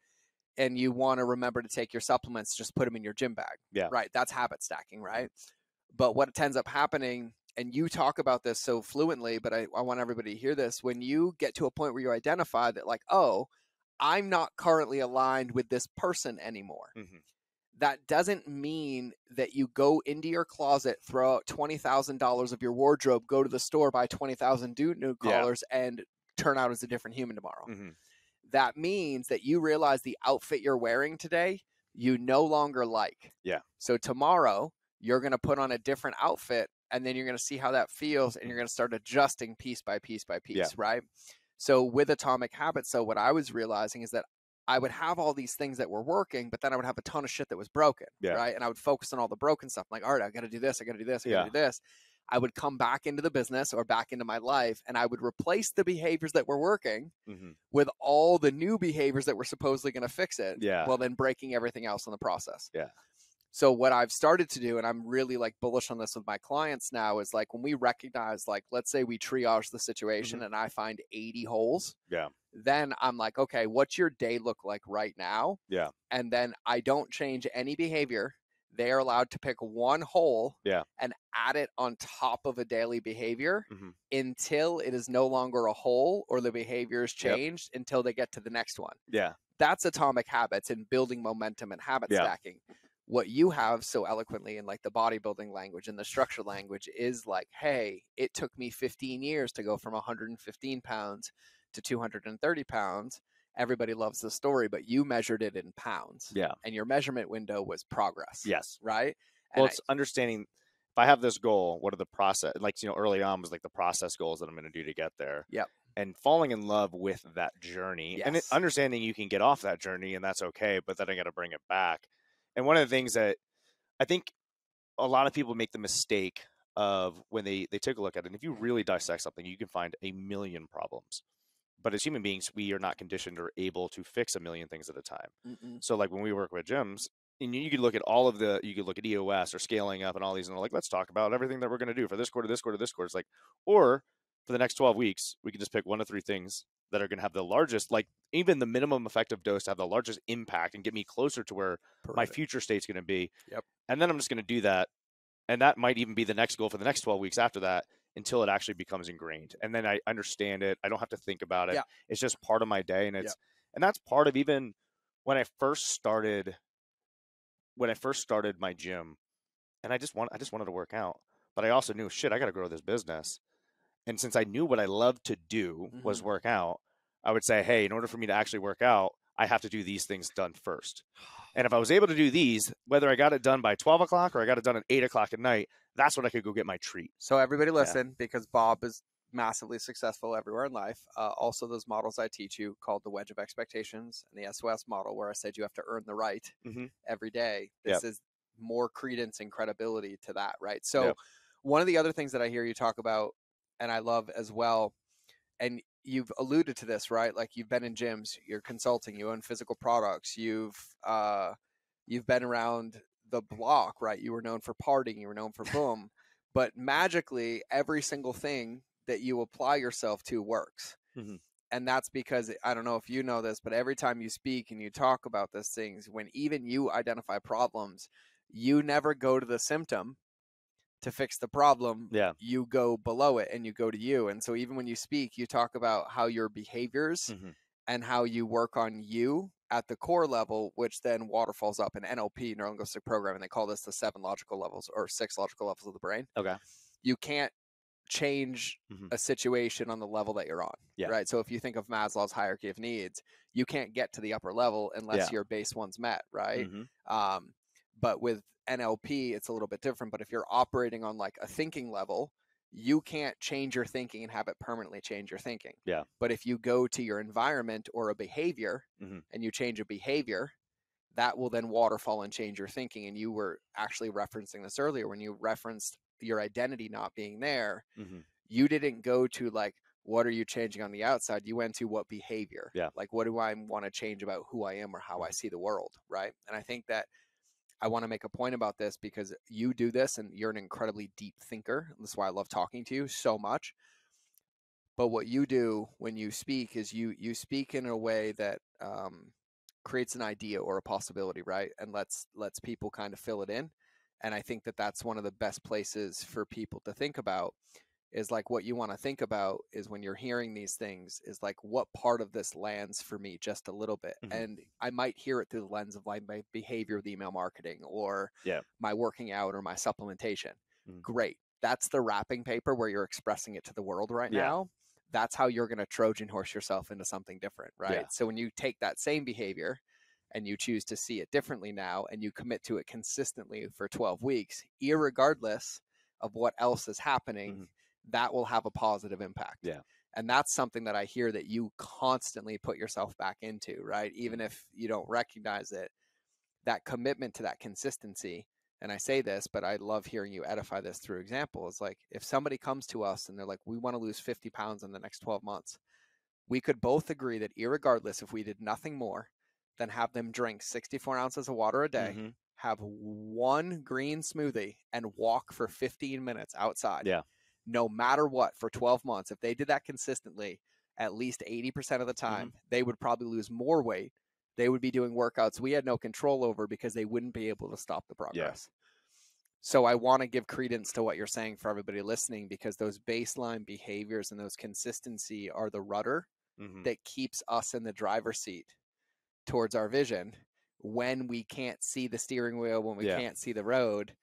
and you want to remember to take your supplements, just put them in your gym bag. Right. That's habit stacking, right? But what ends up happening, and you talk about this so fluently, but I want everybody to hear this, when you get to a point where you identify that, like, oh, I'm not currently aligned with this person anymore. That doesn't mean that you go into your closet, throw out $20,000 of your wardrobe, go to the store, buy 20,000 new collars, and turn out as a different human tomorrow. That means that you realize the outfit you're wearing today, you no longer like. So tomorrow, you're going to put on a different outfit, and then you're going to see how that feels, and you're going to start adjusting piece by piece by piece, right? So with Atomic Habits, so what I was realizing is that I would have all these things that were working, but then I would have a ton of shit that was broken, right? And I would focus on all the broken stuff. I'm like, all right, I got to do this, I got to do this, I got to do this. I would come back into the business or back into my life, and I would replace the behaviors that were working with all the new behaviors that were supposedly going to fix it. Yeah. Well, then breaking everything else in the process. Yeah. So what I've started to do, and I'm really like bullish on this with my clients now, is like when we recognize, like, let's say we triage the situation and I find 80 holes. Yeah. Then I'm like, okay, what's your day look like right now? Yeah. And then I don't change any behavior. They are allowed to pick one hole and add it on top of a daily behavior until it is no longer a hole or the behavior is changed until they get to the next one. Yeah. That's atomic habits and building momentum and habit stacking. What you have so eloquently in like the bodybuilding language and the structure language is like, hey, it took me 15 years to go from 115 pounds to 230 pounds. Everybody loves the story, but you measured it in pounds. Yeah. And your measurement window was progress. Yes. Right. Well, it's understanding if I have this goal, what are the process, like, you know, early on was like the process goals that I'm going to do to get there. Yep. And falling in love with that journey and understanding you can get off that journey and that's okay, but then I got to bring it back. And one of the things that I think a lot of people make the mistake of when they take a look at it, and if you really dissect something, you can find a million problems. But as human beings, we are not conditioned or able to fix a million things at a time. So like when we work with gyms, and you could look at you could look at EOS or scaling up and all these, and they're like, let's talk about everything that we're going to do for this quarter, this quarter, this quarter. It's like, or for the next 12 weeks, we can just pick 1 to 3 things that are going to have the largest, like even the minimum effective dose to have the largest impact and get me closer to where my future state's going to be. And then I'm just going to do that. And that might even be the next goal for the next 12 weeks after that until it actually becomes ingrained. And then I understand it. I don't have to think about it. It's just part of my day. And and that's part of even when I first started my gym, and I just wanted to work out, but I also knew, shit, I got to grow this business. And since I knew what I loved to do was work out, I would say, hey, in order for me to actually work out, I have to do these things done first. And if I was able to do these, whether I got it done by 12 o'clock or I got it done at 8 o'clock at night, that's when I could go get my treat. So everybody listen, because Bob is massively successful everywhere in life. Also, those models I teach you called the wedge of expectations and the SOS model, where I said you have to earn the right every day. This is more credence and credibility to that, right? So one of the other things that I hear you talk about, and I love as well, and you've alluded to this, right? Like you've been in gyms, you're consulting, you own physical products, you've been around the block, right? You were known for partying, you were known for boom, but magically every single thing that you apply yourself to works. And that's because, I don't know if you know this, but every time you speak and you talk about these things, when even you identify problems, you never go to the symptom to fix the problem. You go below it and you go to you. And so even when you speak, you talk about how your behaviors and how you work on you at the core level, which then waterfalls up in NLP, neuro-linguistic programming. They call this the 7 logical levels or 6 logical levels of the brain. You can't change a situation on the level that you're on, right? So if you think of Maslow's hierarchy of needs, you can't get to the upper level unless your base one's met, right? But with NLP, it's a little bit different. But if you're operating on like a thinking level, you can't change your thinking and have it permanently change your thinking. But if you go to your environment or a behavior and you change a behavior, that will then waterfall and change your thinking. And you were actually referencing this earlier when you referenced your identity not being there. You didn't go to like, what are you changing on the outside? You went to what behavior? Like, what do I want to change about who I am or how I see the world, right? And I think that I want to make a point about this because you do this and you're an incredibly deep thinker. That's why I love talking to you so much. But what you do when you speak is you speak in a way that creates an idea or a possibility, right? And lets people kind of fill it in. And I think that that's one of the best places for people to think about is like what you want to think about is when you're hearing these things is like what part of this lands for me just a little bit. And I might hear it through the lens of like my behavior with email marketing or my working out or my supplementation. Great. That's the wrapping paper where you're expressing it to the world right now. That's how you're going to Trojan horse yourself into something different, right? So when you take that same behavior and you choose to see it differently now and you commit to it consistently for 12 weeks, irregardless of what else is happening, that will have a positive impact. And that's something that I hear that you constantly put yourself back into, right? Even if you don't recognize it, that commitment to that consistency and I say this, but I love hearing you edify this through example. It's like if somebody comes to us and they're like, we want to lose 50 pounds in the next 12 months, we could both agree that irregardless if we did nothing more than have them drink 64 ounces of water a day, have one green smoothie, and walk for 15 minutes outside, no matter what, for 12 months, if they did that consistently, at least 80% of the time, they would probably lose more weight. They would be doing workouts we had no control over because they wouldn't be able to stop the progress. So I want to give credence to what you're saying for everybody listening, because those baseline behaviors and those consistency are the rudder that keeps us in the driver's seat towards our vision when we can't see the steering wheel, when we can't see the road.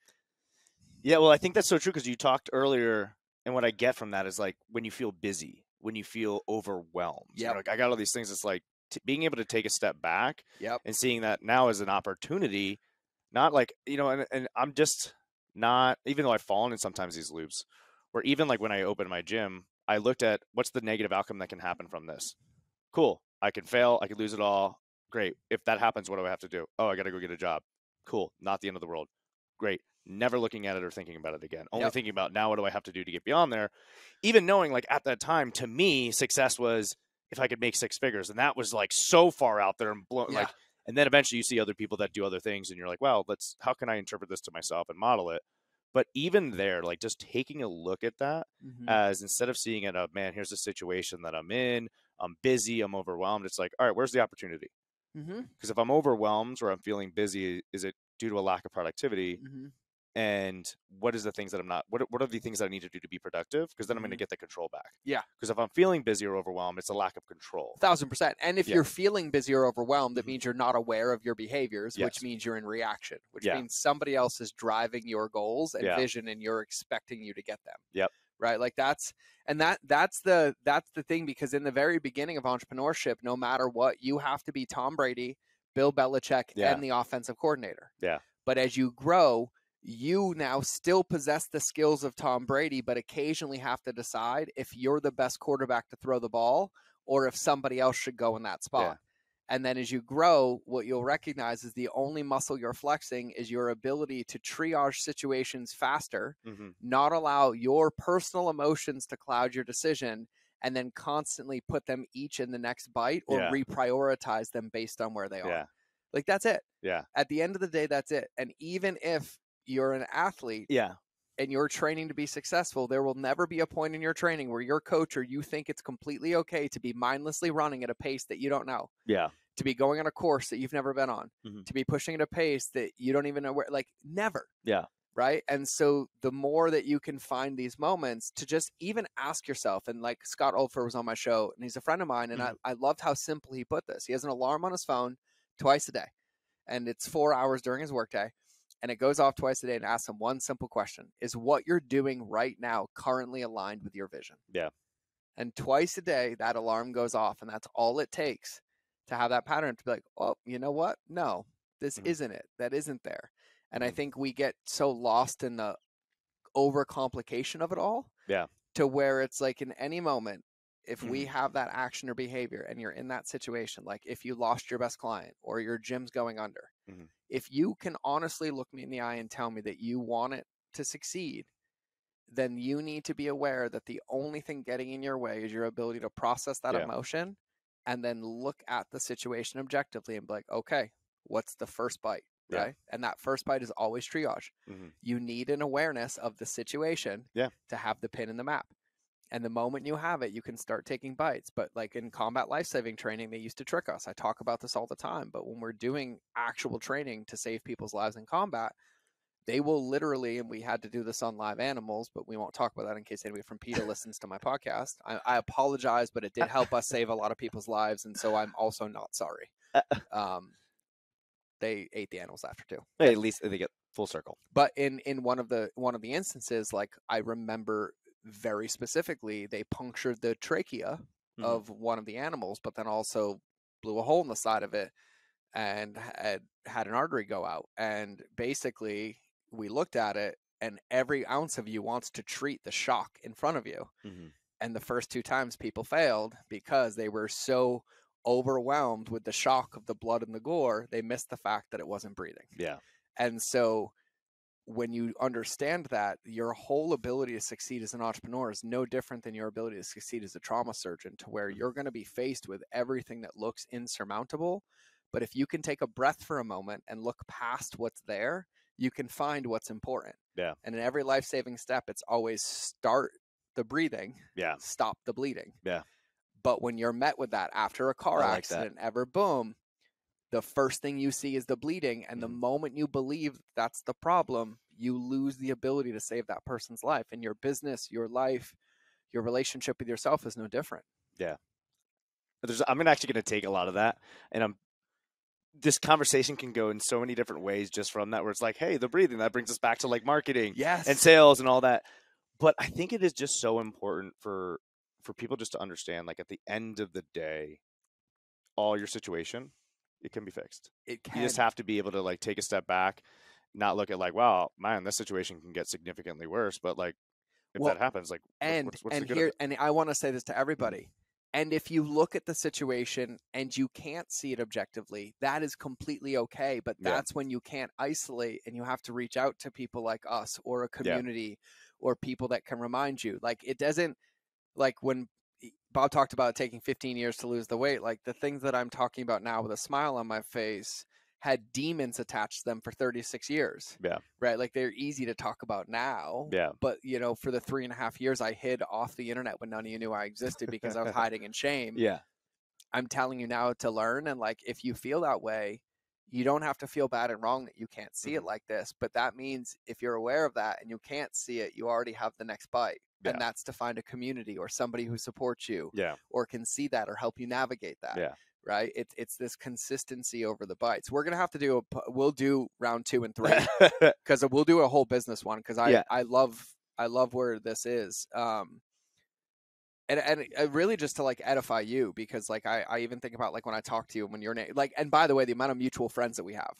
Yeah, well, I think that's so true, because you talked earlier, and what I get from that is like when you feel busy, when you feel overwhelmed. You're like, I got all these things. It's like being able to take a step back and seeing that now as an opportunity, not like, you know, and I'm just not, even though I've fallen in sometimes these loops, or even like when I opened my gym, I looked at what's the negative outcome that can happen from this. Cool. I can fail. I could lose it all. Great. If that happens, what do I have to do? Oh, I got to go get a job. Cool. Not the end of the world. Great. Never looking at it or thinking about it again. Only thinking about now, what do I have to do to get beyond there? Even knowing, like, at that time, to me, success was if I could make 6 figures. And that was like so far out there and like, and then eventually you see other people that do other things and you're like, well, how can I interpret this to myself and model it? But even there, like just taking a look at that as, instead of seeing it, man, here's the situation that I'm in, I'm busy, I'm overwhelmed. It's like, all right, where's the opportunity? Because if I'm overwhelmed or I'm feeling busy, is it due to a lack of productivity? And what is the things that I'm not, what are the things that I need to do to be productive? Because then I'm going to get the control back. Because if I'm feeling busy or overwhelmed, it's a lack of control. 1,000%. And if you're feeling busy or overwhelmed, it means you're not aware of your behaviors, which means you're in reaction, which means somebody else is driving your goals and vision, and you're expecting you to get them. Right. Like that's the thing, because in the very beginning of entrepreneurship, no matter what, you have to be Tom Brady, Bill Belichick, and the offensive coordinator. But as you grow, you now still possess the skills of Tom Brady, but occasionally have to decide if you're the best quarterback to throw the ball or if somebody else should go in that spot. And then as you grow, what you'll recognize is the only muscle you're flexing is your ability to triage situations faster, not allow your personal emotions to cloud your decision, and then constantly put them each in the next bite or reprioritize them based on where they are. Like, that's it. At the end of the day, that's it. And even if you're an athlete and you're training to be successful, there will never be a point in your training where your coach or you think it's completely okay to be mindlessly running at a pace that you don't know. To be going on a course that you've never been on, to be pushing at a pace that you don't even know where, like, never. Right. And so the more that you can find these moments to just even ask yourself, and like Scott Olfer was on my show and he's a friend of mine, and I loved how simple he put this. He has an alarm on his phone twice a day, and it's 4 hours during his workday. And it goes off twice a day and asks him one simple question: is what you're doing right now currently aligned with your vision? And twice a day, that alarm goes off, and that's all it takes to have that pattern to be like, oh, you know what? No, this isn't it. That isn't there. And I think we get so lost in the overcomplication of it all to where it's like in any moment, if we have that action or behavior and you're in that situation, like if you lost your best client or your gym's going under, if you can honestly look me in the eye and tell me that you want it to succeed, then you need to be aware that the only thing getting in your way is your ability to process that emotion and then look at the situation objectively and be like, okay, what's the first bite? Right. And that first bite is always triage. You need an awareness of the situation to have the pin in the map. And the moment you have it, you can start taking bites. But like in combat life-saving training, they used to trick us. I talk about this all the time. But when we're doing actual training to save people's lives in combat, they will literally, and we had to do this on live animals, but we won't talk about that in case anybody from PETA listens to my podcast. I apologize, but it did help us save a lot of people's lives. And so I'm also not sorry. They ate the animals after too. Hey, at least they get full circle. But in one of the instances, like I remember very specifically, they punctured the trachea of one of the animals, but then also blew a hole in the side of it and had an artery go out. And basically we looked at it, and every ounce of you wants to treat the shock in front of you. And the first 2 times people failed because they were so overwhelmed with the shock of the blood and the gore, they missed the fact that it wasn't breathing. And so when you understand that, your whole ability to succeed as an entrepreneur is no different than your ability to succeed as a trauma surgeon, to where you're going to be faced with everything that looks insurmountable. But if you can take a breath for a moment and look past what's there, you can find what's important. Yeah. And in every life-saving step, it's always start the breathing, Yeah. stop the bleeding. Yeah. But when you're met with that after a car accident, boom, the first thing you see is the bleeding. And the moment you believe that's the problem, you lose the ability to save that person's life. And your business, your life, your relationship with yourself is no different. Yeah. I'm actually going to take a lot of that, and this conversation can go in so many different ways just from that, where it's like, hey, the breathing, that brings us back to like marketing and sales and all that. But I think it is just so important for people just to understand, like, at the end of the day, all your situation, it can be fixed. It can. You just have to be able to like take a step back, not look at like, wow, man, this situation can get significantly worse. But like, if that happens, like, what's the good of it? And I want to say this to everybody. And if you look at the situation and you can't see it objectively, that is completely okay. But that's when you can't isolate, and you have to reach out to people like us, or a community, or people that can remind you. Like, it doesn't, like when Bob talked about taking 15 years to lose the weight, like the things that I'm talking about now with a smile on my face had demons attached to them for 36 years. Yeah. Right. Like, they're easy to talk about now. Yeah. But, you know, for the 3.5 years I hid off the internet when none of you knew I existed because I was hiding in shame. Yeah. I'm telling you now to learn. And like, if you feel that way, you don't have to feel bad and wrong that you can't see it like this. But that means if you're aware of that and you can't see it, you already have the next bite. Yeah. And that's to find a community or somebody who supports you, or can see that or help you navigate that. Yeah. Right. It's this consistency over the bites. We're going to have to we'll do round 2 and 3 because we'll do a whole business one. Cause I love where this is. And really just to like edify you, because like I even think about like when I talk to you, when you're like, and by the way, the amount of mutual friends that we have.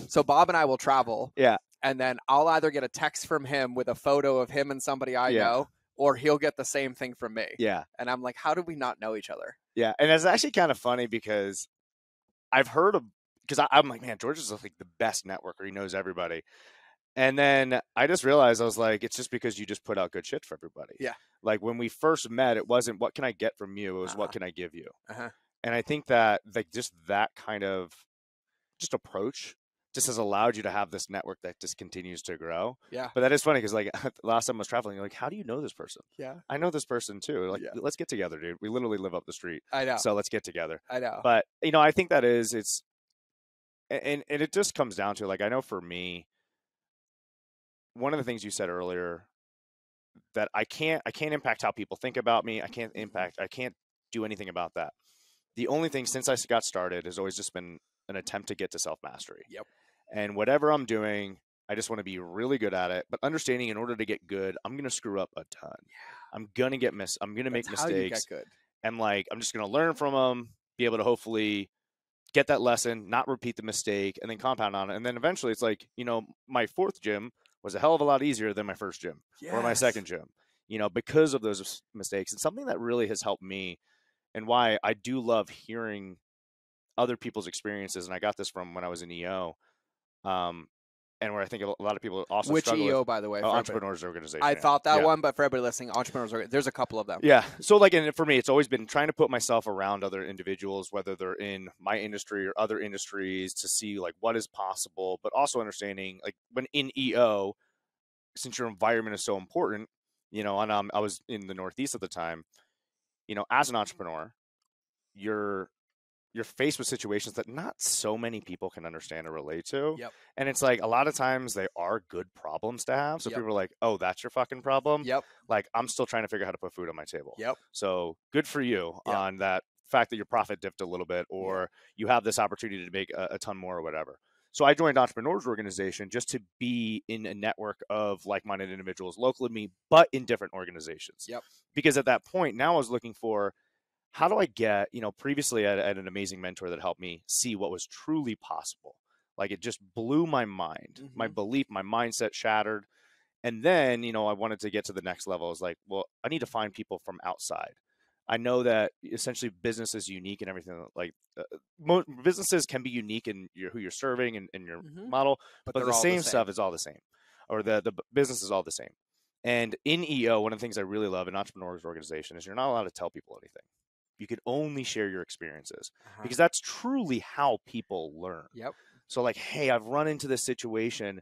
So Bob and I will travel. Yeah. And then I'll either get a text from him with a photo of him and somebody I know, or he'll get the same thing from me. Yeah. And I'm like, how do we not know each other? Yeah. And it's actually kind of funny because I've heard of, because I'm like, man, George is like the best networker. He knows everybody. And then I just realized, I was like, it's just because you just put out good shit for everybody. Yeah. Like when we first met, it wasn't, what can I get from you? It was, what can I give you? And I think that like just that kind of just approach just has allowed you to have this network that just continues to grow. Yeah. But that is funny because like last time I was traveling, you're like, how do you know this person? Yeah. I know this person too. Like, let's get together, dude. We literally live up the street. I know. So let's get together. I know. But you know, I think that and it just comes down to, like, I know for me, one of the things you said earlier, that I can't impact how people think about me. I can't do anything about that. The only thing since I got started has always just been an attempt to get to self-mastery. Yep. And whatever I'm doing, I just want to be really good at it. But understanding, in order to get good, I'm going to screw up a ton. Yeah. I'm going to make mistakes. How you get good. And like, I'm just going to learn from them, be able to hopefully get that lesson, not repeat the mistake, and then compound on it. And then eventually it's like, you know, my 4th gym was a hell of a lot easier than my 1st gym or my 2nd gym, you know, because of those mistakes. And something that really has helped me, and why I do love hearing other people's experiences. And I got this from when I was in EO, and where I think a lot of people also struggle EO, with, by the way, Entrepreneurs Organization. I thought that one, but for everybody listening, Entrepreneurs, there's a couple of them. Yeah. So like, and for me, it's always been trying to put myself around other individuals, whether they're in my industry or other industries, to see like what is possible, but also understanding like when in EO, since your environment is so important, you know, and I was in the Northeast at the time, you know, as an entrepreneur, you're faced with situations that not so many people can understand or relate to. Yep. And it's like, a lot of times they are good problems to have. So people are like, oh, that's your fucking problem. Yep. Like, I'm still trying to figure out how to put food on my table. Yep. So good for you on that fact that your profit dipped a little bit, or you have this opportunity to make a ton more or whatever. So I joined Entrepreneurs Organization just to be in a network of like-minded individuals local to me, but in different organizations. Yep. Because at that point, now I was looking for, how do I get, you know, previously I had an amazing mentor that helped me see what was truly possible. Like, it just blew my mind, my belief, my mindset shattered. And then, you know, I wanted to get to the next level. I was like, well, I need to find people from outside. I know that essentially business is unique and everything. Like, businesses can be unique in who you're serving and your model, but the same stuff is all the same. or the business is all the same. And in EO, one of the things I really love in entrepreneurs organization is you're not allowed to tell people anything. You can only share your experiences because that's truly how people learn. Yep. So like, hey, I've run into this situation.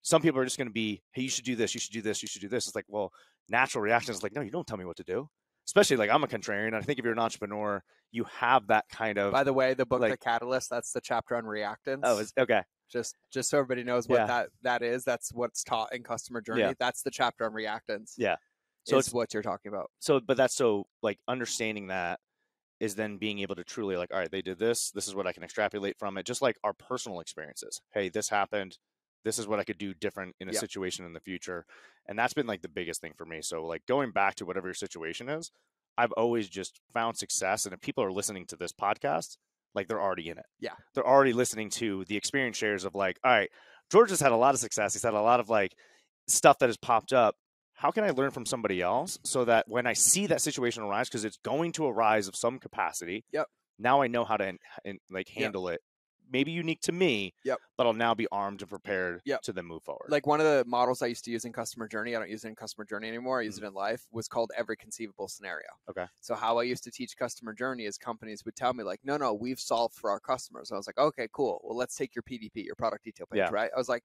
Some people are just going to be, hey, you should do this, you should do this, you should do this. It's like, well, natural reaction is like, no, you don't tell me what to do. Especially like I'm a contrarian. I think if you're an entrepreneur, you have that kind of. By the way, the book like, The Catalyst, that's the chapter on reactance. Oh, okay. Just so everybody knows what that is. That's what's taught in customer journey. Yeah. That's the chapter on reactance. Yeah. So it's what you're talking about. So, but that's so like understanding that is then being able to truly like, all right, they did this. This is what I can extrapolate from it. Just like our personal experiences. Hey, this happened. This is what I could do different in a situation in the future. And that's been like the biggest thing for me. So like going back to whatever your situation is, I've always just found success. And if people are listening to this podcast, like they're already in it. Yeah. They're already listening to the experience shares of like, all right, George has had a lot of success. He's had a lot of like stuff that has popped up. How can I learn from somebody else so that when I see that situation arise, because it's going to arise of some capacity, now I know how to like handle it. Maybe unique to me, but I'll now be armed and prepared to then move forward. Like one of the models I used to use in customer journey, I don't use it in customer journey anymore, I use it in life, was called every conceivable scenario. Okay. So how I used to teach customer journey is companies would tell me like, no, we've solved for our customers. I was like, okay, cool. Well, let's take your PDP, your product detail page, right? I was like,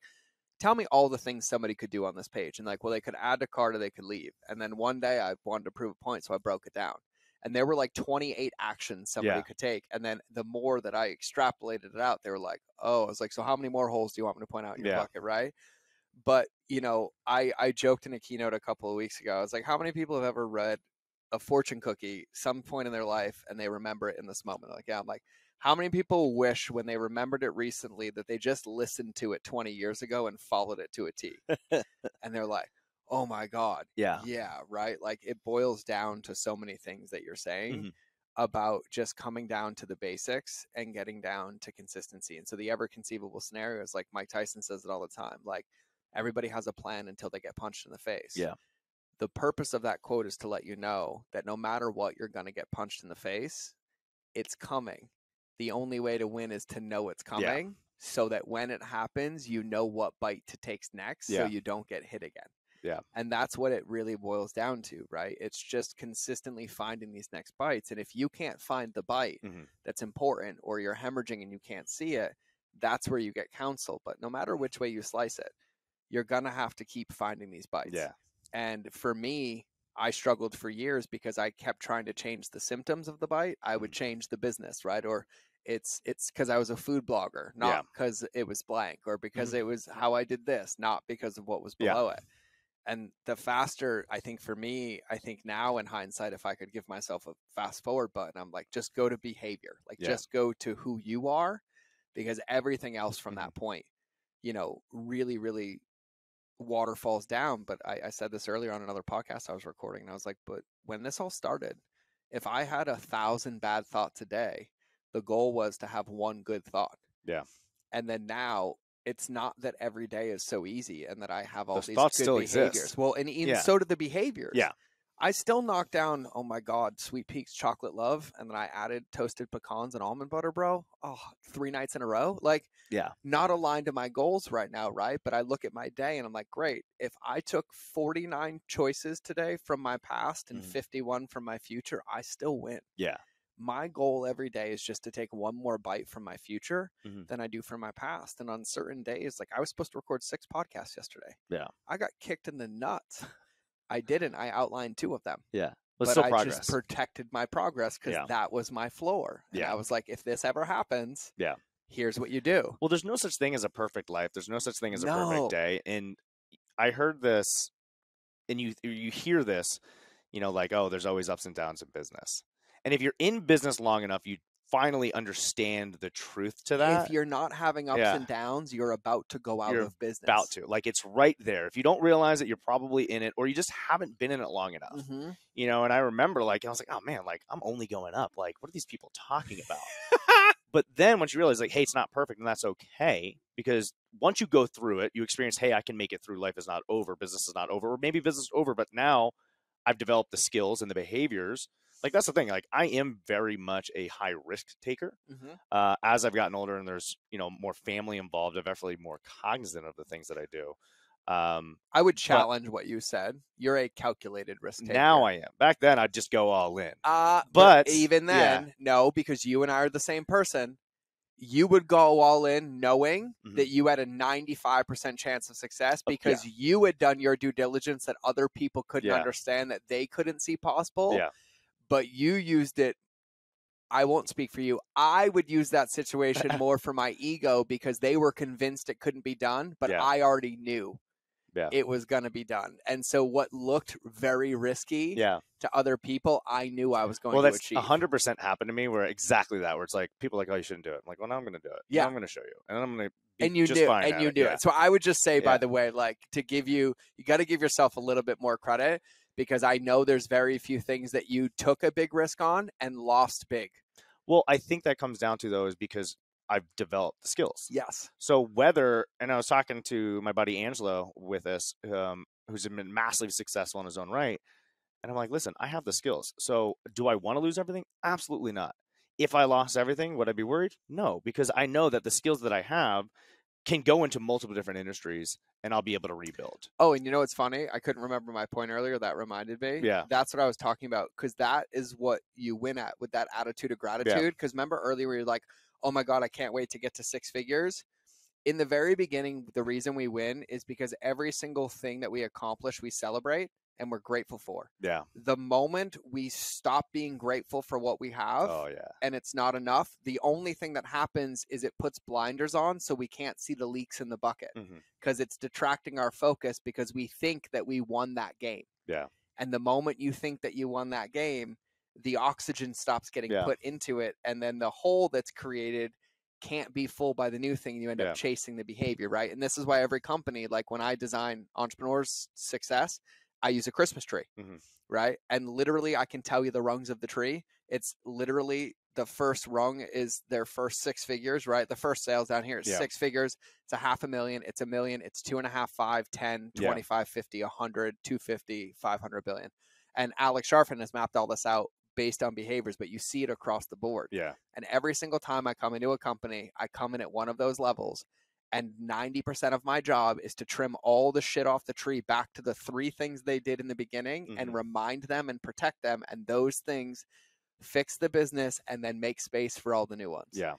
tell me all the things somebody could do on this page. And like, well, they could add to cart or they could leave. And then one day I wanted to prove a point, so I broke it down. And there were like 28 actions somebody could take. And then the more that I extrapolated it out, they were like, oh, I was like, so how many more holes do you want me to point out in your bucket, right? But, you know, I joked in a keynote a couple of weeks ago. I was like, how many people have ever read a fortune cookie some point in their life and they remember it in this moment? Like, I'm like, how many people wish when they remembered it recently that they just listened to it 20 years ago and followed it to a T? And they're like, oh my God. Yeah, right. Like it boils down to so many things that you're saying about just coming down to the basics and getting down to consistency. And so the ever conceivable scenario is like Mike Tyson says it all the time. Like everybody has a plan until they get punched in the face. Yeah. The purpose of that quote is to let you know that no matter what, you're going to get punched in the face. It's coming. The only way to win is to know it's coming so that when it happens, you know what bite to take next so you don't get hit again. Yeah. And that's what it really boils down to, right? It's just consistently finding these next bites. And if you can't find the bite that's important or you're hemorrhaging and you can't see it, that's where you get counsel. But no matter which way you slice it, you're going to have to keep finding these bites. Yeah. And for me, I struggled for years because I kept trying to change the symptoms of the bite. I would change the business, right? Or it's because I was a food blogger, not because it was blank or because it was how I did this, not because of what was below it. And the faster, I think for me, I think now in hindsight, if I could give myself a fast forward button, I'm like, just go to behavior, like just go to who you are, because everything else from that point, you know, really, really water falls down. But I said this earlier on another podcast I was recording, and I was like, but when this all started, if I had 1,000 bad thoughts a day, the goal was to have one good thought. Yeah. And then now it's not that every day is so easy and that I have all Those these thoughts good still behaviors. exist. Well, and even so do the behaviors. Yeah. I still knocked down, oh my God, Sweet Peaks chocolate love. And then I added toasted pecans and almond butter, bro. Oh, 3 nights in a row. Like, not aligned to my goals right now, right? But I look at my day and I'm like, great. If I took 49 choices today from my past and 51 from my future, I still win. Yeah. My goal every day is just to take one more bite from my future than I do from my past. And on certain days, like I was supposed to record 6 podcasts yesterday. Yeah. I got kicked in the nuts. I didn't. I outlined 2 of them. Yeah. But still I progress. just protected my progress because that was my floor. And I was like, if this ever happens, here's what you do. Well, there's no such thing as a perfect life. There's no such thing as a perfect day. And I heard this, and you hear this, you know, like, oh, there's always ups and downs in business. And if you're in business long enough, you finally understand the truth to that. If you're not having ups and downs, you're about to go out of business. About to. Like, it's right there. If you don't realize it, you're probably in it, or you just haven't been in it long enough. You know, and I remember, like, I was like, oh, man, like, I'm only going up. Like, what are these people talking about? But then once you realize, like, hey, it's not perfect, and that's okay, because once you go through it, you experience, hey, I can make it through. Life is not over. Business is not over. Or maybe business is over, but now I've developed the skills and the behaviors. Like, that's the thing. Like, I am very much a high risk taker. As I've gotten older and there's, you know, more family involved, I'm definitely more cognizant of the things that I do. I would challenge what you said. You're a calculated risk taker. Now I am. Back then, I'd just go all in. But even then, no, because you and I are the same person. You would go all in knowing that you had a 95% chance of success because you had done your due diligence that other people couldn't understand, that they couldn't see possible. Yeah. But you used it. I won't speak for you. I would use that situation more for my ego because they were convinced it couldn't be done, but I already knew it was going to be done. And so what looked very risky to other people, I knew I was going to achieve. 100% happened to me where exactly that, where it's like, people are like, oh, you shouldn't do it. I'm like, well, now I'm going to do it. Yeah. Now I'm going to show you. And I'm going to be just fine at it. And you do it. So I would just say, by the way, like, to give you got to give yourself a little bit more credit, because I know there's very few things that you took a big risk on and lost big. Well, I think that comes down to, though, is because I've developed the skills. Yes. So and I was talking to my buddy Angelo with this, who's been massively successful in his own right. And I'm like, listen, I have the skills. So do I want to lose everything? Absolutely not. If I lost everything, would I be worried? No, because I know that the skills that I have can go into multiple different industries and I'll be able to rebuild. Oh, and you know what's funny? I couldn't remember my point earlier. That reminded me. Yeah. That's what I was talking about, because that is what you win at with that attitude of gratitude. Because remember earlier, you're like, oh my God, I can't wait to get to 6 figures. In the very beginning, the reason we win is because every single thing that we accomplish, we celebrate and we're grateful for. Yeah. The moment we stop being grateful for what we have, and it's not enough, the only thing that happens is it puts blinders on so we can't see the leaks in the bucket, because it's detracting our focus because we think that we won that game. Yeah. And the moment you think that you won that game, the oxygen stops getting put into it, and then the hole that's created can't be full by the new thing, and you end up chasing the behavior, right? And this is why every company, like when I design entrepreneurs' success, I use a Christmas tree, right? And literally, I can tell you the rungs of the tree. It's literally the first rung is their first 6 figures, right? The first sales down here is 6 figures. It's $500,000. It's $1 million. It's 2.5, 5, 10, 25, 50, 100, 250, 500 billion. And Alex Sharfin has mapped all this out based on behaviors, but you see it across the board. Yeah. And every single time I come into a company, I come in at one of those levels. And 90% of my job is to trim all the shit off the tree back to the 3 things they did in the beginning and remind them and protect them. And those things fix the business and then make space for all the new ones. Yeah.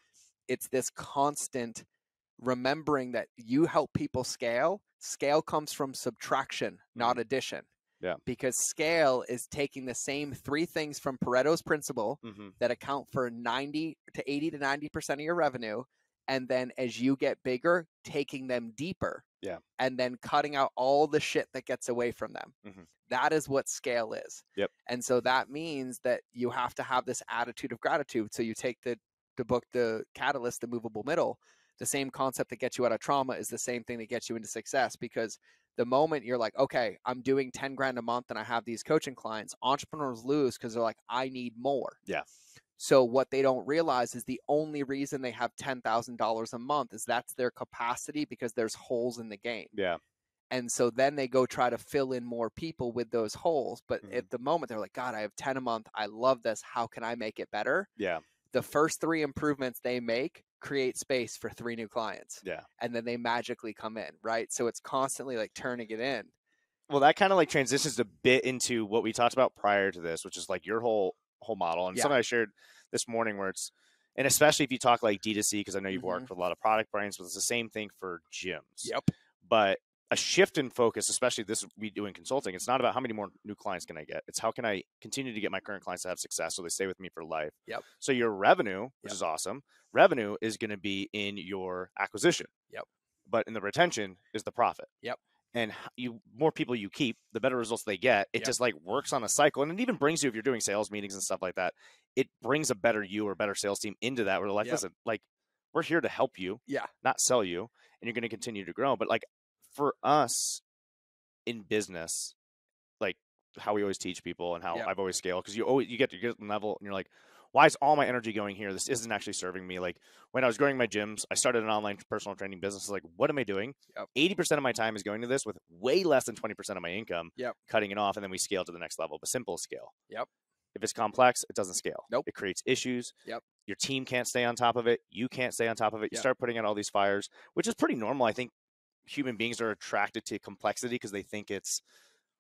It's this constant remembering that you help people scale. Scale comes from subtraction, not addition. Yeah. Because scale is taking the same 3 things from Pareto's principle that account for 80 to 90% of your revenue. And then as you get bigger, taking them deeper. Yeah. And then cutting out all the shit that gets away from them. That is what scale is. Yep. And so that means that you have to have this attitude of gratitude. So you take the book, The Catalyst, The Movable Middle, the same concept that gets you out of trauma is the same thing that gets you into success. Because the moment you're like, okay, I'm doing 10 grand a month and I have these coaching clients, entrepreneurs lose because they're like, I need more. Yeah. So what they don't realize is the only reason they have $10,000 a month is that's their capacity, because there's holes in the game. Yeah. And so then they go try to fill in more people with those holes. But at the moment they're like, God, I have 10 a month. I love this. How can I make it better? Yeah. The first 3 improvements they make create space for 3 new clients. Yeah. And then they magically come in, right? So it's constantly like turning it in. Well, that kind of like transitions a bit into what we talked about prior to this, which is like your whole model. And something I shared this morning where it's, and especially if you talk like D2C, because I know you've worked with a lot of product brands, but it's the same thing for gyms. Yep. But a shift in focus, especially this we do in consulting, it's not about how many more new clients can I get. It's how can I continue to get my current clients to have success so they stay with me for life. Yep. So your revenue, which is awesome, revenue is going to be in your acquisition. Yep. But in the retention is the profit. Yep. And more people you keep, the better results they get. It just like works on a cycle. And it even brings you, if you're doing sales meetings and stuff like that, it brings a better you or better sales team into that. Where they're like, listen, like we're here to help you, not sell you. And you're going to continue to grow. But like for us in business, like how we always teach people and how I've always scaled, because you get to a level and you're like, why is all my energy going here? This isn't actually serving me. Like when I was growing my gyms, I started an online personal training business. Like, what am I doing? 80% of my time is going to this with way less than 20% of my income, cutting it off. And then we scale to the next level, but simple scale. If it's complex, it doesn't scale. It creates issues. Your team can't stay on top of it. You can't stay on top of it. You start putting out all these fires, which is pretty normal. I think human beings are attracted to complexity because they think it's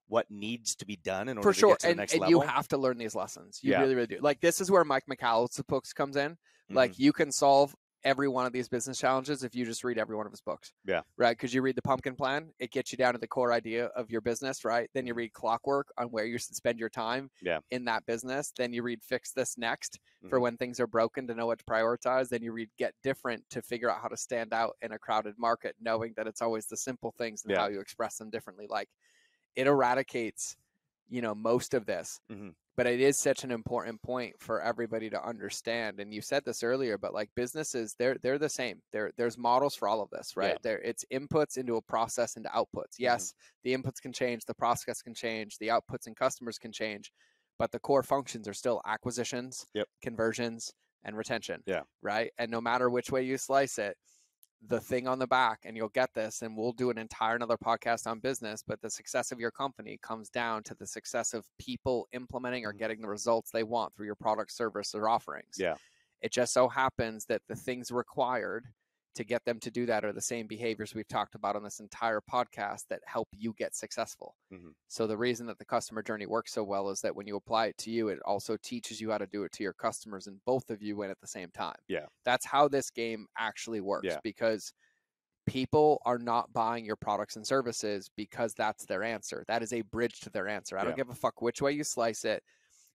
what needs to be done in order For to sure. get to the next And level. you have to learn these lessons. You really, really do. Like, this is where Mike McCallum's books comes in. Like, you can solve every one of these business challenges if you just read every one of his books. Yeah. Right? Because you read the pumpkin plan, it gets you down to the core idea of your business, right? Then you read clockwork on where you should spend your time in that business. Then you read fix this next for when things are broken, to know what to prioritize. Then you read get different to figure out how to stand out in a crowded market, knowing that it's always the simple things and how you express them differently. Like, it eradicates, most of this. But it is such an important point for everybody to understand. And you said this earlier, but like, businesses, they're the same. There's models for all of this, right? It's inputs into a process into outputs. Yes, the inputs can change, the process can change, the outputs and customers can change, but the core functions are still acquisitions, conversions, and retention. Right? And no matter which way you slice it, the thing on the back, and you'll get this, and we'll do an entire another podcast on business, but the success of your company comes down to the success of people implementing or getting the results they want through your product, service, or offerings. It just so happens that the things required to get them to do that are the same behaviors we've talked about on this entire podcast that help you get successful. So the reason that the customer journey works so well is that when you apply it to you, it also teaches you how to do it to your customers, and both of you win at the same time. That's how this game actually works, because people are not buying your products and services because that's their answer. That is a bridge to their answer. I don't give a fuck which way you slice it,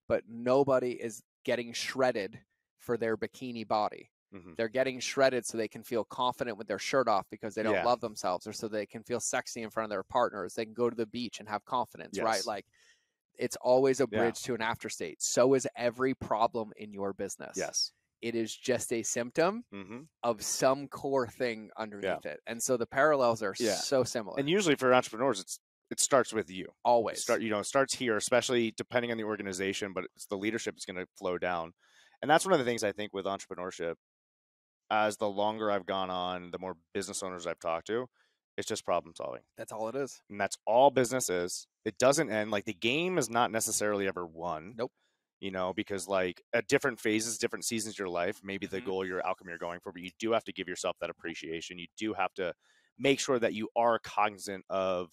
but nobody is getting shredded for their bikini body. They're getting shredded so they can feel confident with their shirt off because they don't love themselves, or so they can feel sexy in front of their partners. They can go to the beach and have confidence, right? Like, it's always a bridge to an after state. So is every problem in your business. It is just a symptom of some core thing underneath it. And so the parallels are so similar. And usually for entrepreneurs, it starts with you. Always. It starts here, especially depending on the organization, but it's the leadership is going to flow down. And that's one of the things I think with entrepreneurship, as the longer I've gone on, the more business owners I've talked to, it's just problem solving. That's all it is. And that's all business is. It doesn't end. Like, the game is not necessarily ever won. Nope. Because like at different phases, different seasons of your life, maybe the goal, your outcome you're going for, but you do have to give yourself that appreciation. You do have to make sure that you are cognizant of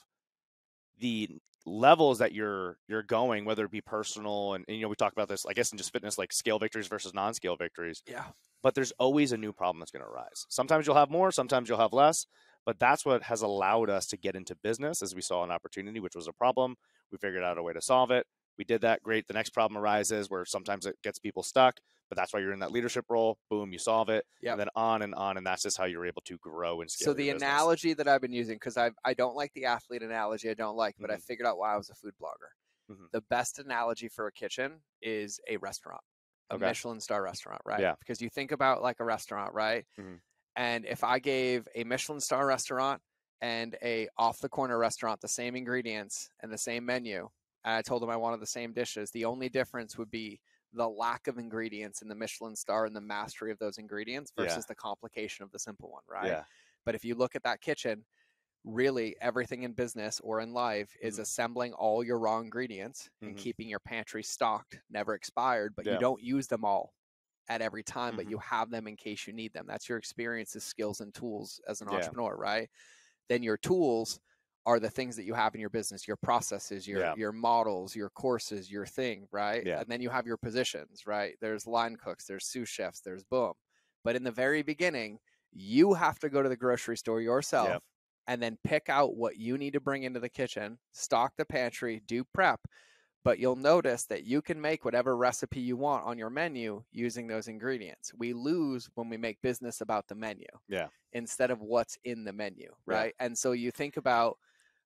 the levels that you're going, whether it be personal and we talk about this, I guess, in just fitness, like scale victories versus non-scale victories. But there's always a new problem that's going to arise. Sometimes you'll have more, sometimes you'll have less, but that's what has allowed us to get into business, as we saw an opportunity, which was a problem. We figured out a way to solve it. We did that. Great. The next problem arises where sometimes it gets people stuck, but that's why you're in that leadership role. Boom, you solve it. And then on. And that's just how you're able to grow and scale. So the analogy that I've been using, because I don't like the athlete analogy, I don't like, but I figured out why I was a food blogger. The best analogy for a kitchen is a restaurant, a Michelin star restaurant, right? Because you think about like a restaurant, right? And if I gave a Michelin star restaurant and a off the corner restaurant the same ingredients and the same menu, and I told them I wanted the same dishes, the only difference would be the lack of ingredients in the Michelin star and the mastery of those ingredients versus the complication of the simple one, right? But if you look at that kitchen, really everything in business or in life is assembling all your raw ingredients and keeping your pantry stocked, never expired, but you don't use them all at every time, but you have them in case you need them. That's your experiences, skills, and tools as an entrepreneur, right? Then your tools are the things that you have in your business, your processes, your models, your courses, your thing, right? And then you have your positions, right? There's line cooks, there's sous chefs, there's boom. But in the very beginning, you have to go to the grocery store yourself and then pick out what you need to bring into the kitchen, stock the pantry, do prep. But you'll notice that you can make whatever recipe you want on your menu using those ingredients. We lose when we make business about the menu instead of what's in the menu, right? And so you think about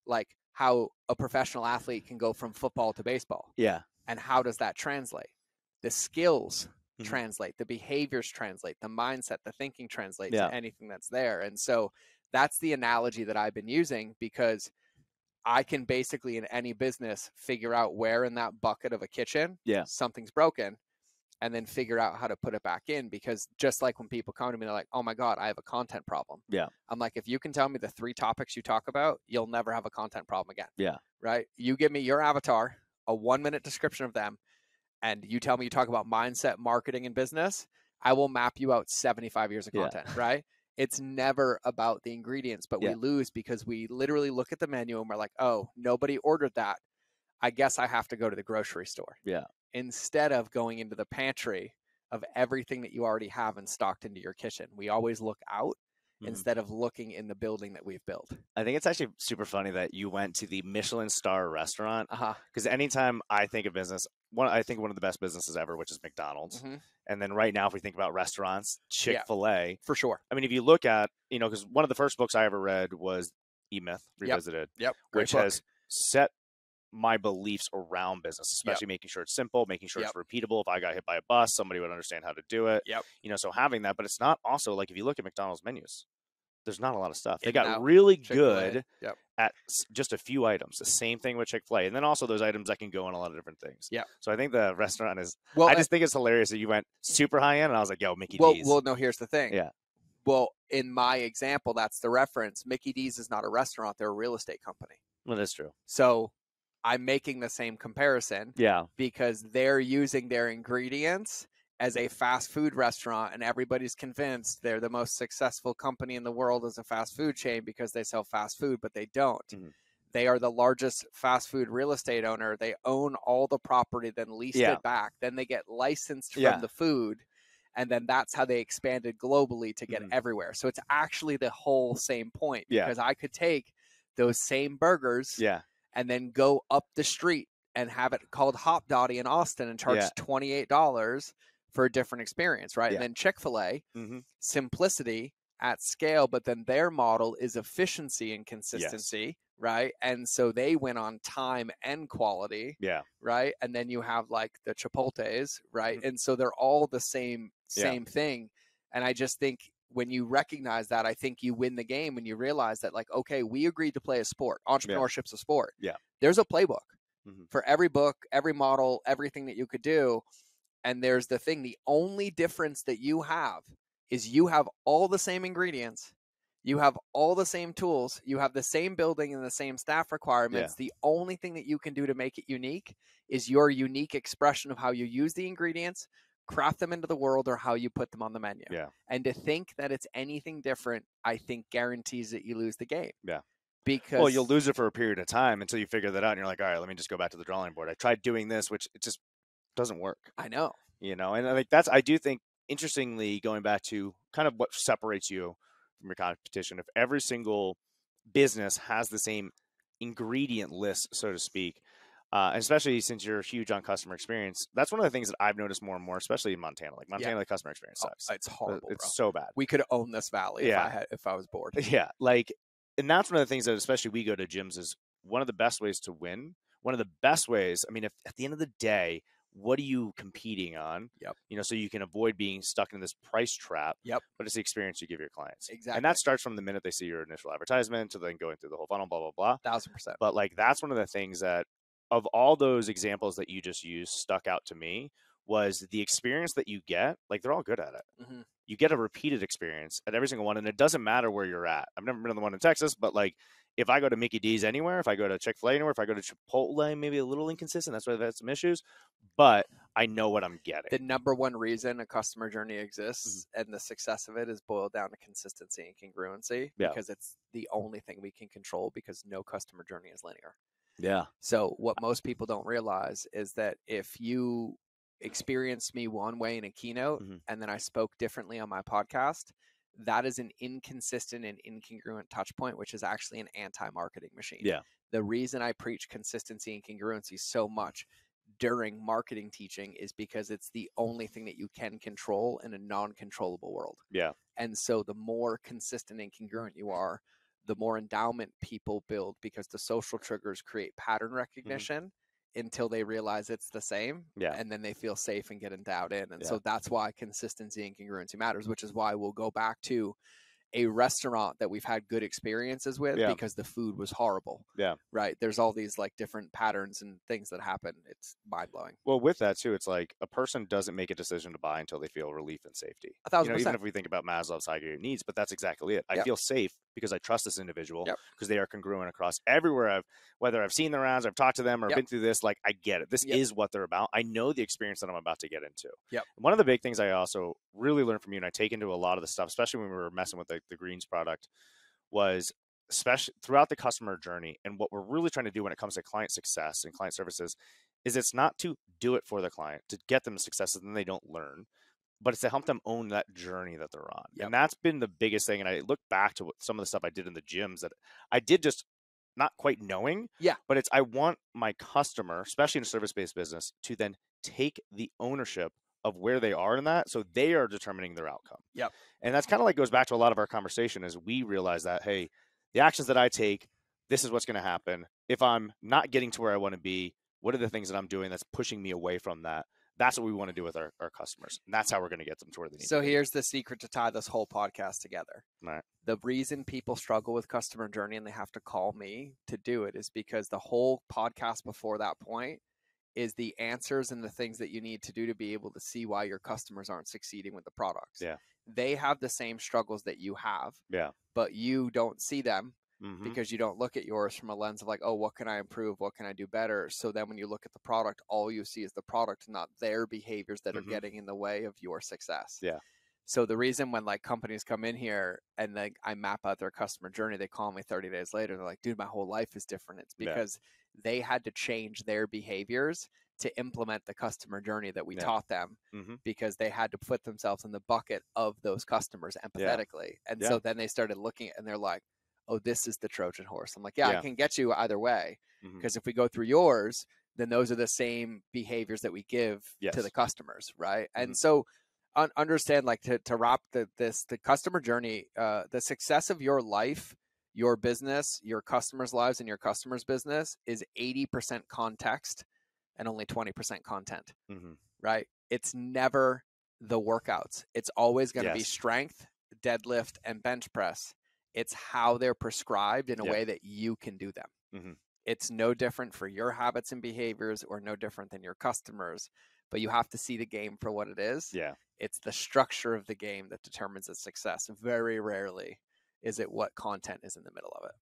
like how a professional athlete can go from football to baseball. And how does that translate? The skills translate, the behaviors translate, the mindset, the thinking translates to anything that's there. And so that's the analogy that I've been using, because I can basically in any business figure out where in that bucket of a kitchen something's broken, and then figure out how to put it back in. Because just like when people come to me, they're like, oh my God, I have a content problem. I'm like, if you can tell me the 3 topics you talk about, you'll never have a content problem again. Right? You give me your avatar, a 1-minute description of them, and you tell me you talk about mindset, marketing, and business, I will map you out 75 years of content, right? It's never about the ingredients, but we lose because we literally look at the menu and we're like, oh, nobody ordered that. I guess I have to go to the grocery store. Yeah. Instead of going into the pantry of everything that you already have and stocked into your kitchen. We always look out instead of looking in the building that we've built. I think it's actually super funny that you went to the Michelin star restaurant. Uh-huh. Because anytime I think of business, I think one of the best businesses ever, which is McDonald's. And then right now, if we think about restaurants, Chick-fil-A. For sure. I mean, if you look at, because one of the first books I ever read was E-Myth Revisited, which has set my beliefs around business, especially making sure it's simple, making sure it's repeatable. If I got hit by a bus, somebody would understand how to do it. So having that, but it's not also like if you look at McDonald's menus, there's not a lot of stuff. They got really good at just a few items. The same thing with Chick-fil-A. And then also those items that can go in a lot of different things. So I think the restaurant is, I just think it's hilarious that you went super high end and I was like, yo, Mickey D's. Well, no, here's the thing. Well, in my example, that's the reference. Mickey D's is not a restaurant. They're a real estate company. Well, that's true. So I'm making the same comparison. Because they're using their ingredients as a fast food restaurant, and everybody's convinced they're the most successful company in the world as a fast food chain because they sell fast food, but they don't. They are the largest fast food real estate owner. They own all the property, then lease it back. Then they get licensed from the food, and then that's how they expanded globally to get everywhere. So it's actually the whole same point, because I could take those same burgers and then go up the street and have it called Hop Dottie in Austin and charge $28 for a different experience, right? And then Chick-fil-A, simplicity at scale, but then their model is efficiency and consistency, right? And so they went on time and quality, right? And then you have like the Chipotles, right? And so they're all the same thing. And I just think when you recognize that, I think you win the game when you realize that, like, okay, we agreed to play a sport. Entrepreneurship's a sport. There's a playbook for every book, every model, everything that you could do. And there's the thing, the only difference that you have is you have all the same ingredients. You have all the same tools. You have the same building and the same staff requirements. The only thing that you can do to make it unique is your unique expression of how you use the ingredients, craft them into the world, or how you put them on the menu. And to think that it's anything different, I think guarantees that you lose the game. Because, well, you'll lose it for a period of time until you figure that out. And you're like, all right, let me just go back to the drawing board. I tried doing this, which it just doesn't work. I know. And like I do think, interestingly, going back to kind of what separates you from your competition, if every single business has the same ingredient list, so to speak, especially since you're huge on customer experience, that's one of the things that I've noticed more and more, especially in Montana. Like Montana, the customer experience sucks. It's horrible. It's so bad. We could own this valley if I was bored. And that's one of the things that, especially we go to gyms, is one of the best ways to win. One of the best ways. I mean, if at the end of the day, what are you competing on? So you can avoid being stuck in this price trap. But it's the experience you give your clients. Exactly. And that starts from the minute they see your initial advertisement to then going through the whole funnel, blah, blah, blah. 1000%. But like, that's one of the things that, of all those examples that you just used, stuck out to me was the experience that you get. Like, they're all good at it. You get a repeated experience at every single one. And it doesn't matter where you're at. I've never been to the one in Texas, but like, if I go to Mickey D's anywhere, if I go to Chick-fil-A anywhere, if I go to Chipotle, maybe a little inconsistent. That's why I've had some issues, but I know what I'm getting. The number one reason a customer journey exists and the success of it is boiled down to consistency and congruency, because it's the only thing we can control, because no customer journey is linear. So what most people don't realize is that if you experienced me one way in a keynote and then I spoke differently on my podcast, that is an inconsistent and incongruent touch point, which is actually an anti-marketing machine. The reason I preach consistency and congruency so much during marketing teaching is because it's the only thing that you can control in a non-controllable world. And so the more consistent and congruent you are, the more endowment people build, because the social triggers create pattern recognition until they realize it's the same. And then they feel safe and get endowed in. And so that's why consistency and congruency matters, which is why we'll go back to a restaurant that we've had good experiences with because the food was horrible. Right. There's all these like different patterns and things that happen. It's mind blowing. Well, with that too, it's like a person doesn't make a decision to buy until they feel relief and safety. 1,000%. Even if we think about Maslow's hierarchy of needs, but that's exactly it. I feel safe because I trust this individual Yep. because they are congruent across everywhere whether I've seen their ads, I've talked to them or Yep. been through this, like I get it. This Yep. is what they're about. I know the experience that I'm about to get into. Yep. One of the big things I also really learned from you, and I take into a lot of the stuff, especially when we were messing with the greens product, was especially throughout the customer journey. And what we're really trying to do when it comes to client success and client services is it's not to do it for the client, to get them success and then they don't learn, but it's to help them own that journey that they're on. Yep. And that's been the biggest thing. And I look back to some of the stuff I did in the gyms that I did just not quite knowing. Yeah. But I want my customer, especially in a service-based business, to then take the ownership of where they are in that. So they are determining their outcome. Yep. And that's kind of like goes back to a lot of our conversation as we realize that, hey, the actions that I take, this is what's going to happen. If I'm not getting to where I want to be, what are the things that I'm doing that's pushing me away from that? That's what we want to do with our customers. And that's how we're going to get them to where they need so to be. Here's the secret to tie this whole podcast together. Right. The reason people struggle with customer journey and they have to call me to do it is because the whole podcast before that point is the answers and the things that you need to do to be able to see why your customers aren't succeeding with the products. Yeah. They have the same struggles that you have. Yeah. But you don't see them because you don't look at yours from a lens of like, oh, what can I improve? What can I do better? So then when you look at the product, all you see is the product, not their behaviors that are getting in the way of your success. Yeah. So the reason when like companies come in here and like I map out their customer journey, they call me 30 days later. They're like, dude, my whole life is different. It's because they had to change their behaviors to implement the customer journey that we taught them because they had to put themselves in the bucket of those customers empathetically. And so then they started looking and they're like, oh, this is the Trojan horse. I'm like, I can get you either way. Because if we go through yours, then those are the same behaviors that we give to the customers. Right. And so understand, like to wrap the customer journey, the success of your life, your business, your customers' lives, and your customers' business is 80% context and only 20% content. Right. It's never the workouts. It's always going to be strength, deadlift, and bench press. It's how they're prescribed in a way that you can do them. It's no different for your habits and behaviors or no different than your customers, but you have to see the game for what it is. Yeah. It's the structure of the game that determines its success. Very rarely is it what content is in the middle of it.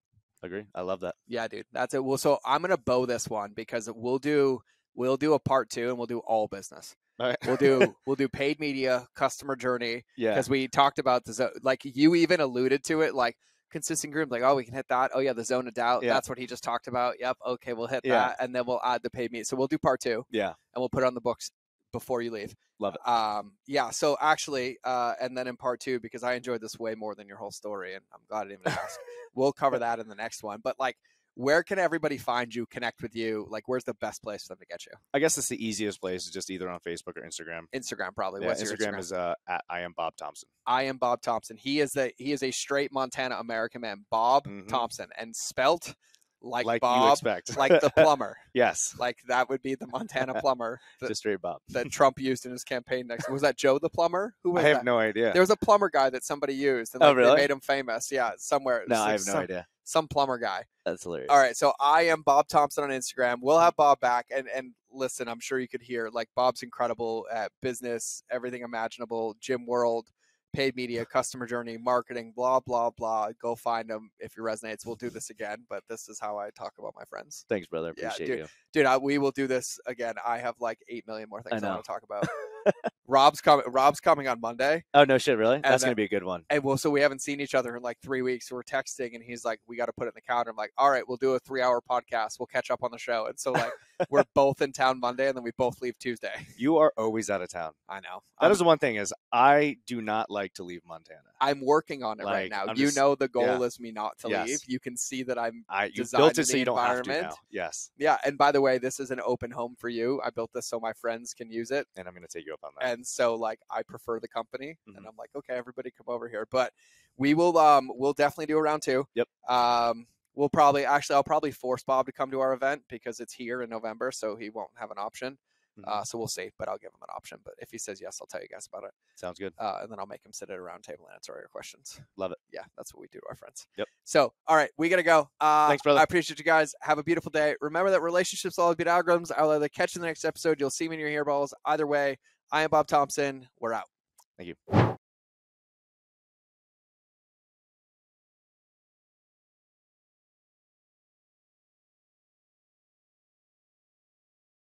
Agree. I love that. Yeah, dude. That's it. Well, so I'm going to bow this one because we'll do a part 2 and we'll do all business. Right. We'll do paid media, customer journey. Because we talked about the like you even alluded to it, like consistent group, like, oh, we can hit that. Oh yeah, the zone of doubt. That's what he just talked about. Yep. Okay, we'll hit that, and then we'll add the paid media. So we'll do part 2. Yeah. And we'll put it on the books before you leave. Love it. Yeah. So actually, and then in part 2, because I enjoyed this way more than your whole story, and I'm glad I didn't even ask. We'll cover that in the next one. But like, where can everybody find you, connect with you? Like, where's the best place for them to get you? I guess it's the easiest place is just either on Facebook or Instagram. Instagram, probably. Yeah, What's your Instagram is at I am Bob Thompson. I am Bob Thompson. He is a straight Montana American man, Bob Thompson, and spelt like Bob, you expect, like the plumber. Yes, like that would be the Montana plumber. Just straight Bob that Trump used in his campaign. Next, was that Joe the plumber? Who was I have no idea. There was a plumber guy that somebody used, and like, really? they made him famous. Yeah, somewhere. No, I have no idea. Some plumber guy. That's hilarious. All right, so I am Bob Thompson on Instagram. We'll have Bob back, and listen, I'm sure you could hear like Bob's incredible at business, everything imaginable, gym world, paid media, customer journey, marketing, blah blah blah. Go find him if it resonates. We'll do this again, but this is how I talk about my friends. Thanks, brother. Appreciate you, dude. We will do this again. I have like 8 million more things I want to talk about. Rob's coming on Monday. Oh no shit, really? That's gonna be a good one. And so we haven't seen each other in like 3 weeks. So we're texting and he's like, we got to put it in the calendar. I'm like, all right, we'll do a 3-hour podcast. We'll catch up on the show. And so like we're both in town Monday and then we both leave Tuesday. You are always out of town. I know. That is the one thing is I do not like to leave Montana. I'm working on it right now. The goal is me not to leave. You can see that you built it so you don't have to now. Yes. Yeah. And by the way, this is an open home for you. I built this so my friends can use it. And I'm going to take you up on that. And so like I prefer the company and I'm like, okay, everybody come over here. But we will we'll definitely do a round 2. Yep. I'll probably force Bob to come to our event because it's here in November, so he won't have an option. So we'll see, but I'll give him an option. But if he says yes, I'll tell you guys about it. Sounds good. And then I'll make him sit at a round table and answer all your questions. Love it. Yeah, that's what we do to our friends. Yep. So, all right, we got to go. Thanks, brother. I appreciate you guys. Have a beautiful day. Remember that relationships always beat algorithms. I'll either catch you in the next episode. You'll see me in your hairballs. Either way, I am Bob Thompson. We're out. Thank you.